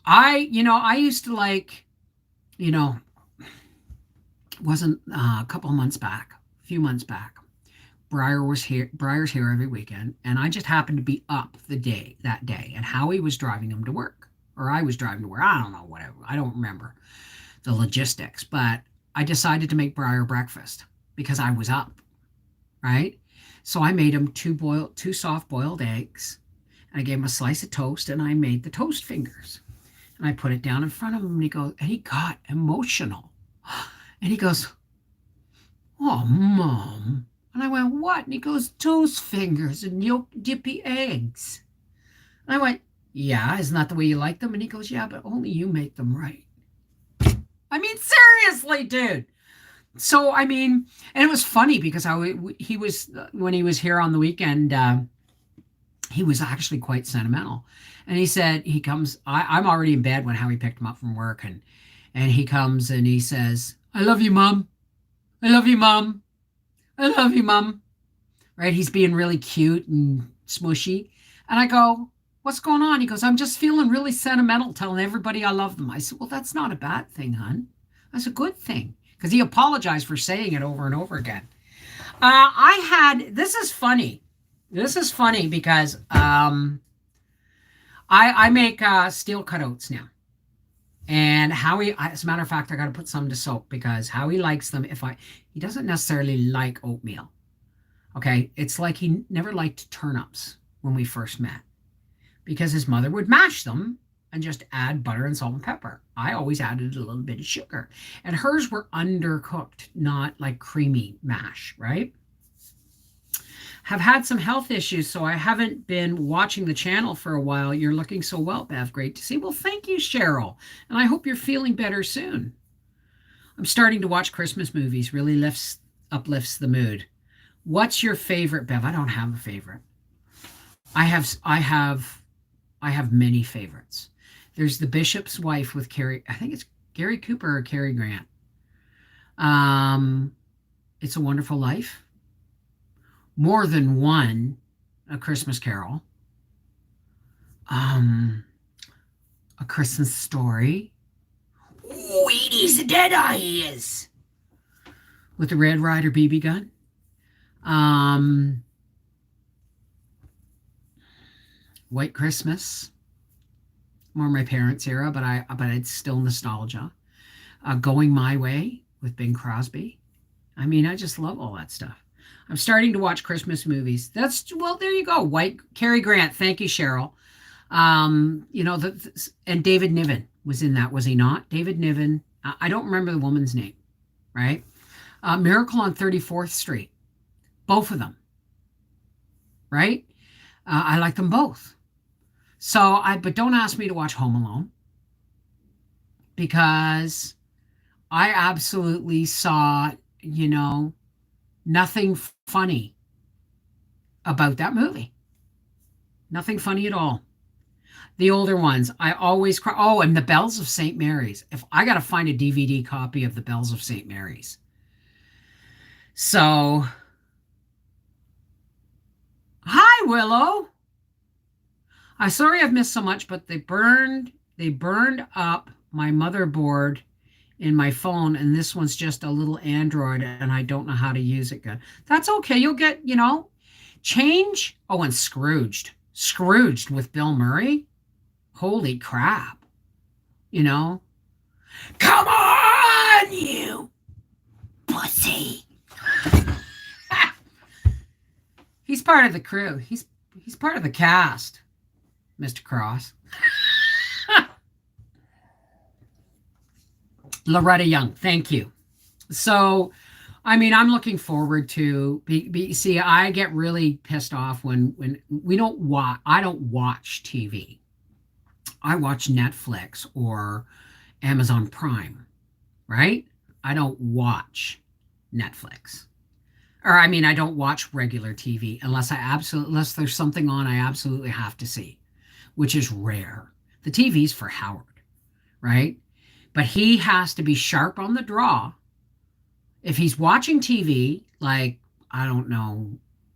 I used to like, wasn't a few months back. Briar's here every weekend, and I just happened to be up that day, and Howie was driving him to work, or I was driving to work. I don't know, whatever. I don't remember the logistics, but I decided to make Briar breakfast because I was up, right? So I made him two soft-boiled eggs, and I gave him a slice of toast, and I made the toast fingers, and I put it down in front of him, and he got emotional, and he goes, "Oh, Mom." And I went, "What?" And he goes, "Toast fingers and yolk dippy eggs." And I went, "Yeah, isn't that the way you like them?" And he goes, "Yeah, but only you make them right." I mean, seriously, dude. So, and it was funny because when he was here on the weekend, he was actually quite sentimental. And he said, I'm already in bed when Howie picked him up from work. And he comes and he says, "I love you, Mom. I love you, Mom. I love you, Mom." Right? He's being really cute and smushy. And I go, "What's going on?" He goes, "I'm just feeling really sentimental, telling everybody I love them." I said, "Well, that's not a bad thing, hon. That's a good thing." Because he apologized for saying it over and over again. This is funny. This is funny because I make steel cut oats now. And Howie, as a matter of fact, I got to put some to soak because Howie likes them. He doesn't necessarily like oatmeal. Okay. It's like he never liked turnips when we first met because his mother would mash them and just add butter and salt and pepper. I always added a little bit of sugar, and hers were undercooked, not like creamy mash, right? Have had some health issues, so I haven't been watching the channel for a while. You're looking so well, Bev. Great to see. Well, thank you, Cheryl. And I hope you're feeling better soon. I'm starting to watch Christmas movies. Really uplifts the mood. What's your favorite, Bev? I don't have a favorite. I have I have I have many favorites. There's The Bishop's Wife with Carrie. I think it's Gary Cooper or Cary Grant. Um, It's a Wonderful Life. More Than One, A Christmas Carol. Um, A Christmas Story. Wheaties Dead Eyes with the Red Ryder BB gun. Um, White Christmas, more my parents' era, but it's still nostalgia. Going My Way with Bing Crosby. I mean, I just love all that stuff. I'm starting to watch Christmas movies. That's well, there you go. White Cary Grant. Thank you, Cheryl. And David Niven was in that, was he not? David Niven. I don't remember the woman's name, right? Miracle on 34th Street. Both of them, right? I like them both. But don't ask me to watch Home Alone because I absolutely saw, nothing funny about that movie. Nothing funny at all. The older ones, I always cry. Oh, and The Bells of St. Mary's. If I got to find a DVD copy of The Bells of St. Mary's. So, hi, Willow. I'm sorry I've missed so much, but they burned up my motherboard in my phone, and this one's just a little Android, and I don't know how to use it good. That's okay. You'll get, change. Oh, and Scrooged. Scrooged with Bill Murray. Holy crap. Come on, you pussy. He's part of the crew. He's part of the cast, Mr. Cross. Loretta Young, thank you. So, I'm looking forward to see. I get really pissed off when we don't watch. I don't watch TV. I watch Netflix or Amazon Prime, right? I don't watch Netflix. I don't watch regular TV unless there's something on I absolutely have to see, which is rare. The TV's for Howard, right? But he has to be sharp on the draw. If he's watching TV, like, I don't know,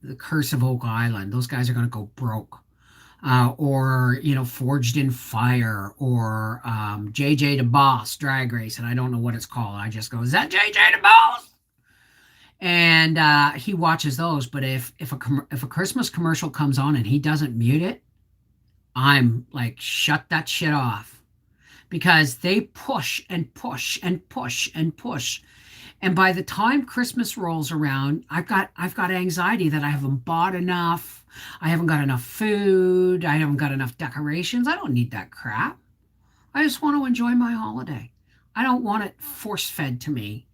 The Curse of Oak Island, those guys are going to go broke. Or Forged in Fire, or JJ the Boss Drag Race, and I don't know what it's called. I just go, is that JJ the Boss? And he watches those. But if a Christmas commercial comes on and he doesn't mute it, I'm like, shut that shit off, because they push and push and push and push. And by the time Christmas rolls around, I've got anxiety that I haven't bought enough. I haven't got enough food. I haven't got enough decorations. I don't need that crap. I just want to enjoy my holiday. I don't want it force-fed to me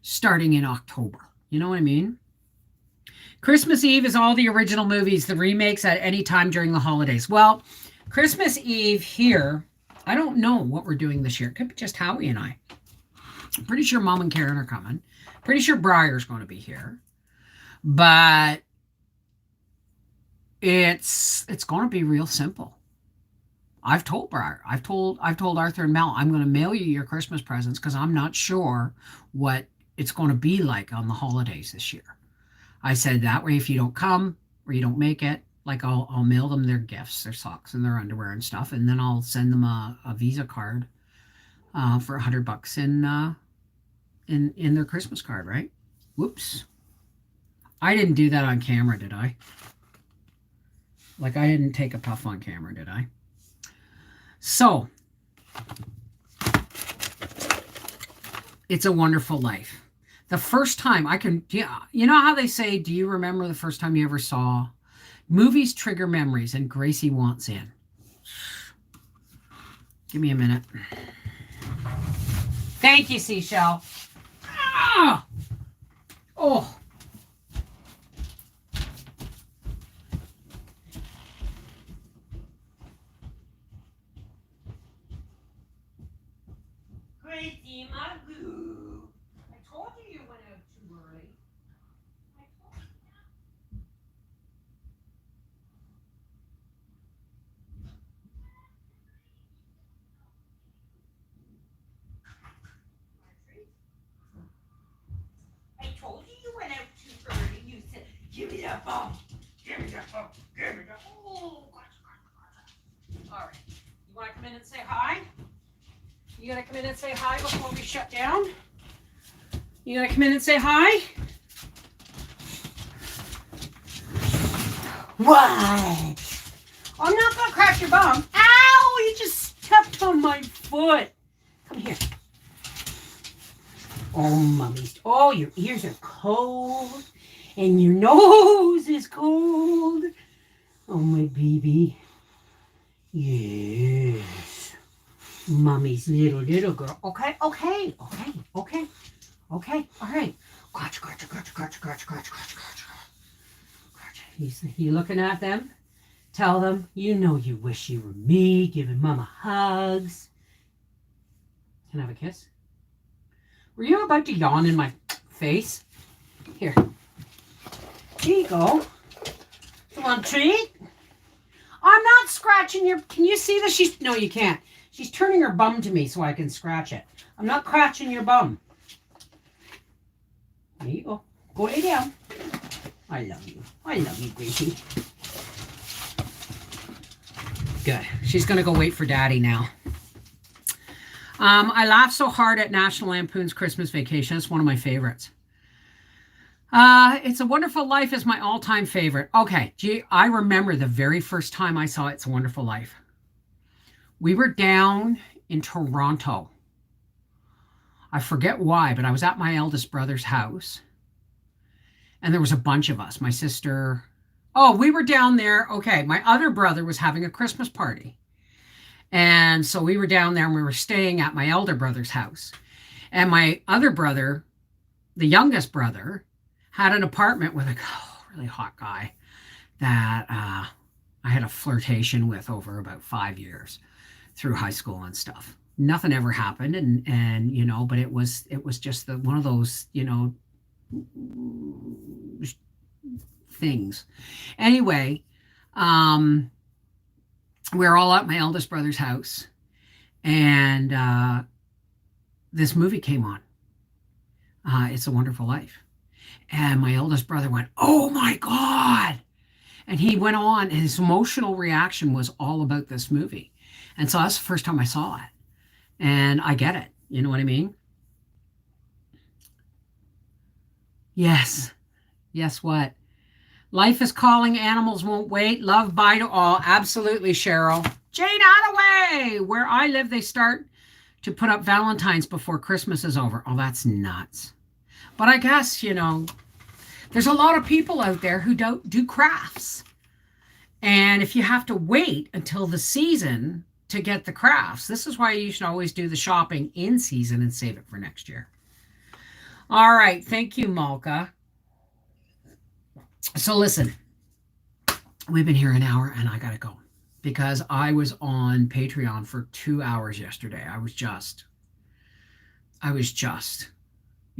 starting in October. You know what I mean? Christmas Eve is all the original movies, the remakes at any time during the holidays. Well, Christmas Eve here, I don't know what we're doing this year. It could be just Howie and I. I'm pretty sure Mom and Karen are coming. Pretty sure Briar's going to be here. But it's going to be real simple. I've told Briar, I've told Arthur and Mel, I'm going to mail you your Christmas presents because I'm not sure what it's going to be like on the holidays this year. I said that way, if you don't come or you don't make it, like I'll mail them their gifts, their socks and their underwear and stuff, and then I'll send them a Visa card for $100 in their Christmas card, right? Whoops. I didn't do that on camera, did I? Like, I didn't take a puff on camera, did I? So, It's a Wonderful Life. The first time you know how they say, do you remember the first time you ever saw? Movies trigger memories, and Gracie wants in. Give me a minute. Thank you, Seashell. Ah! Oh. Gracie Magoo. Give me that bum. Give me that bum. Give me that. Oh, all right. You want to come in and say hi? You gonna come in and say hi before we shut down? You gonna come in and say hi? What? I'm not gonna crack your bum. Ow! You just stepped on my foot. Come here. Oh, mummy. Oh, your ears are cold. And your nose is cold. Oh, my baby. Yes. Mommy's little girl. Okay. All right. You looking at them? Tell them, you know you wish you were me, giving Mama hugs. Can I have a kiss? Were you about to yawn in my face? Here. Here you go. You want a treat? I'm not scratching your... Can you see that? No, you can't. She's turning her bum to me so I can scratch it. I'm not scratching your bum. There you go. Go lay down. I love you. I love you, Gracie. Good. She's going to go wait for Daddy now. I laughed so hard at National Lampoon's Christmas Vacation. It's one of my favorites. It's a Wonderful Life is my all-time favorite. Okay, gee, I remember the very first time I saw It's a Wonderful Life. We were down in Toronto. I forget why, but I was at my eldest brother's house. And there was a bunch of us. My sister... Oh, we were down there. Okay, my other brother was having a Christmas party. And so we were down there and we were staying at my elder brother's house. And my other brother, the youngest brother, had an apartment with a really hot guy that I had a flirtation with over about 5 years through high school and stuff. Nothing ever happened, and you know, but it was just one of those, you know, things. Anyway, we were all at my eldest brother's house, and this movie came on. It's a Wonderful Life. And my eldest brother went, "Oh my God." And he went on, and his emotional reaction was all about this movie. And so that's the first time I saw it. And I get it. You know what I mean? Yes. Yes, what? Life is calling, animals won't wait. Love, bye to all. Absolutely, Cheryl. Jane Attaway! Where I live, they start to put up Valentine's before Christmas is over. Oh, that's nuts. But I guess, you know, there's a lot of people out there who don't do crafts. And if you have to wait until the season to get the crafts, this is why you should always do the shopping in season and save it for next year. All right. Thank you, Malka. So listen, we've been here an hour and I got to go because I was on Patreon for 2 hours yesterday.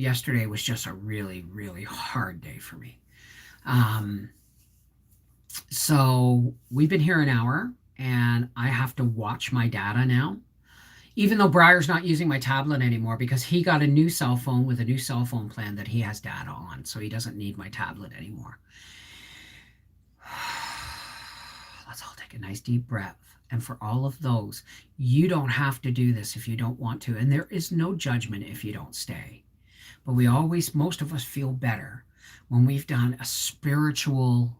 Yesterday was just a really, really hard day for me. So we've been here an hour and I have to watch my data now, even though Briar's not using my tablet anymore because he got a new cell phone with a new cell phone plan that he has data on. So he doesn't need my tablet anymore. Let's all take a nice deep breath. And for all of those, you don't have to do this if you don't want to. And there is no judgment if you don't stay. But most of us feel better when we've done a spiritual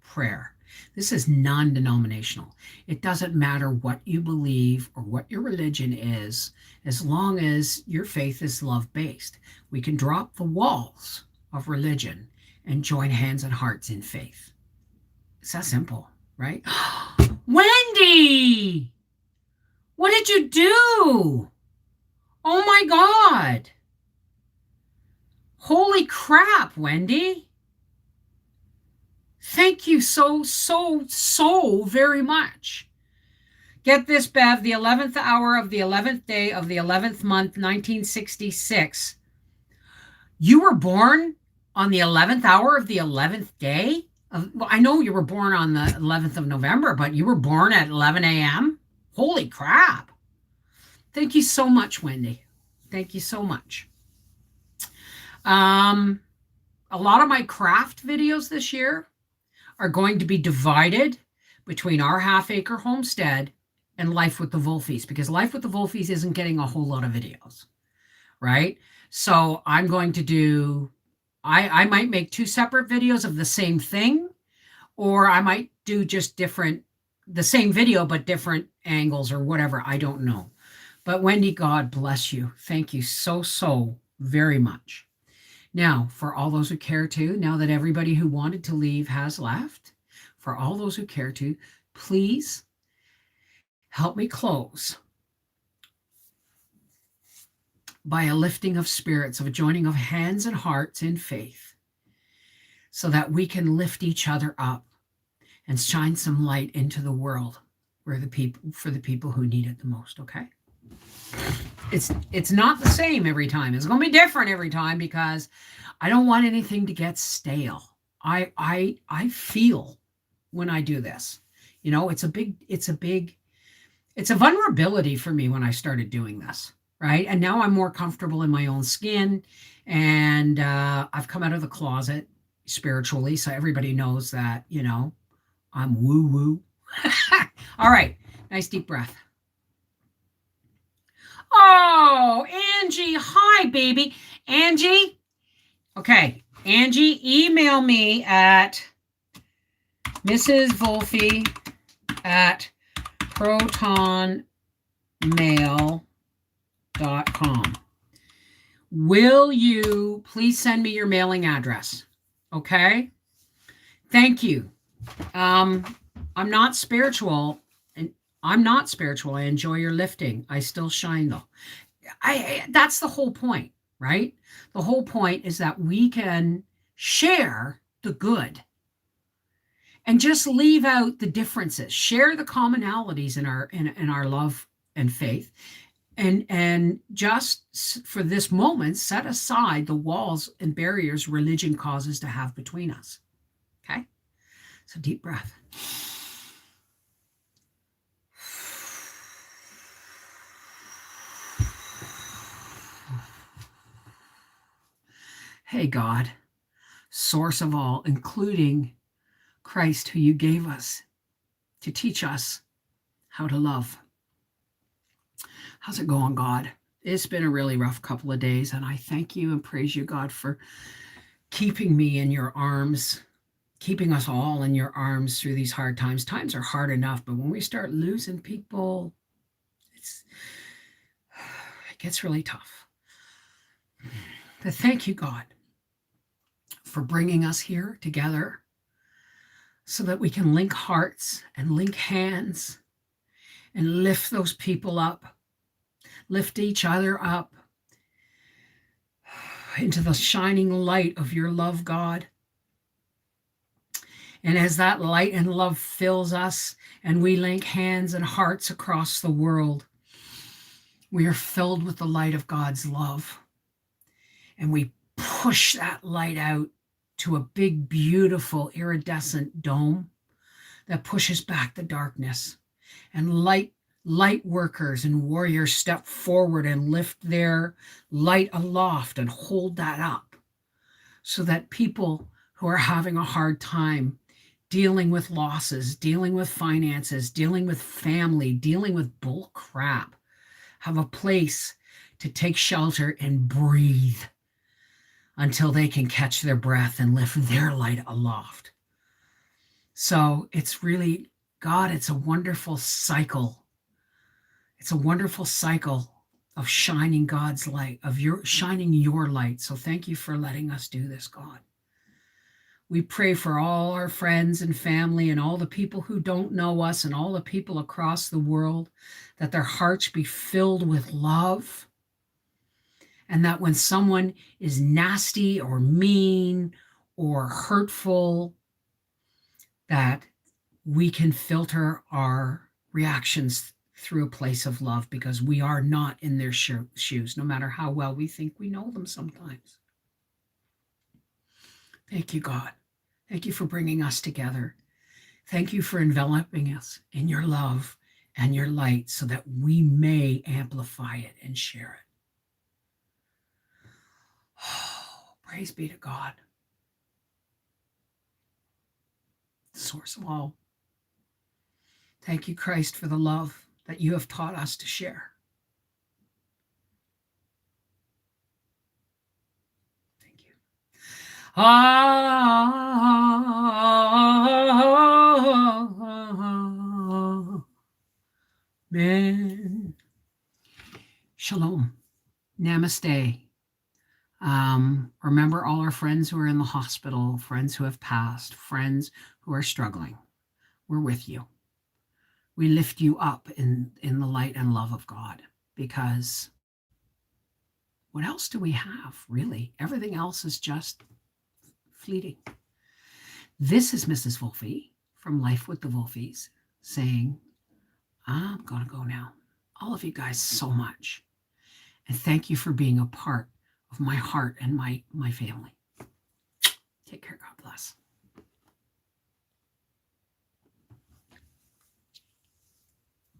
prayer. This is non-denominational. It doesn't matter what you believe or what your religion is, as long as your faith is love-based. We can drop the walls of religion and join hands and hearts in faith. It's that simple, right? Wendy! What did you do? Oh my God. Holy crap, Wendy. Thank you so very much. Get this, Bev, the 11th hour of the 11th day of the 11th month, 1966. You were born on the 11th hour of the 11th day? Well, I know you were born on the 11th of November, but you were born at 11 a.m.? Holy crap. Thank you so much, Wendy. Thank you so much. A lot of my craft videos this year are going to be divided between our half-acre homestead and Life with the Wolfies, because Life with the Wolfies isn't getting a whole lot of videos, right? So I'm going to do, I might make two separate videos of the same thing, or I might do just different, the same video, but different angles or whatever. I don't know. But Wendy, God bless you. Thank you so, so very much. Now, for all those who care to, now that everybody who wanted to leave has left, for all those who care to, please help me close by a lifting of spirits, of a joining of hands and hearts in faith, so that we can lift each other up and shine some light into the world where the people, for the people who need it the most. Okay? It's not the same every time. It's going to be different every time, because I don't want anything to get stale. I feel when I do this, you know, it's a vulnerability for me when I started doing this, right? And now I'm more comfortable in my own skin, and I've come out of the closet spiritually, so everybody knows that, you know, I'm woo woo. All right, nice deep breath. Oh, Angie, hi, baby. Angie, okay, Angie, email me at Mrs. Wolfe at protonmail.com. Will you please send me your mailing address? Okay? Thank you. I'm not spiritual. I'm not spiritual. I enjoy your lifting. I still shine though. That's the whole point, right? The whole point is that we can share the good and just leave out the differences. Share the commonalities in our love and faith, and just for this moment set aside the walls and barriers religion causes to have between us. Okay? So deep breath. Hey, God, source of all, including Christ, who you gave us to teach us how to love. How's it going, God? It's been a really rough couple of days, and I thank you and praise you, God, for keeping me in your arms, keeping us all in your arms through these hard times. Times are hard enough, but when we start losing people, it gets really tough. But thank you, God, for bringing us here together so that we can link hearts and link hands and lift those people up, lift each other up into the shining light of your love, God. And as that light and love fills us and we link hands and hearts across the world, we are filled with the light of God's love. And we push that light out to a big, beautiful, iridescent dome that pushes back the darkness. And light workers and warriors step forward and lift their light aloft and hold that up, so that people who are having a hard time dealing with losses, dealing with finances, dealing with family, dealing with bull crap, have a place to take shelter and breathe until they can catch their breath and lift their light aloft. So it's really, God, it's a wonderful cycle. It's a wonderful cycle of shining God's light, of your shining your light. So thank you for letting us do this, God. We pray for all our friends and family and all the people who don't know us and all the people across the world, that their hearts be filled with love. And that when someone is nasty or mean or hurtful, that we can filter our reactions through a place of love, because we are not in their shoes, no matter how well we think we know them sometimes. Thank you, God. Thank you for bringing us together. Thank you for enveloping us in your love and your light so that we may amplify it and share it. Oh, praise be to God. source of all. Thank you, Christ, for the love that you have taught us to share. Thank you. Amen. Shalom. Namaste. Remember all our friends who are in the hospital, friends who have passed, friends who are struggling. We're with you. We lift you up in the light and love of God, because what else do we have, really? Everything else is just fleeting. This is Mrs. Wolfe from Life with the Wolfies saying, I'm going to go now. All of you guys so much. And thank you for being a part of my heart and my family. Take care, guys.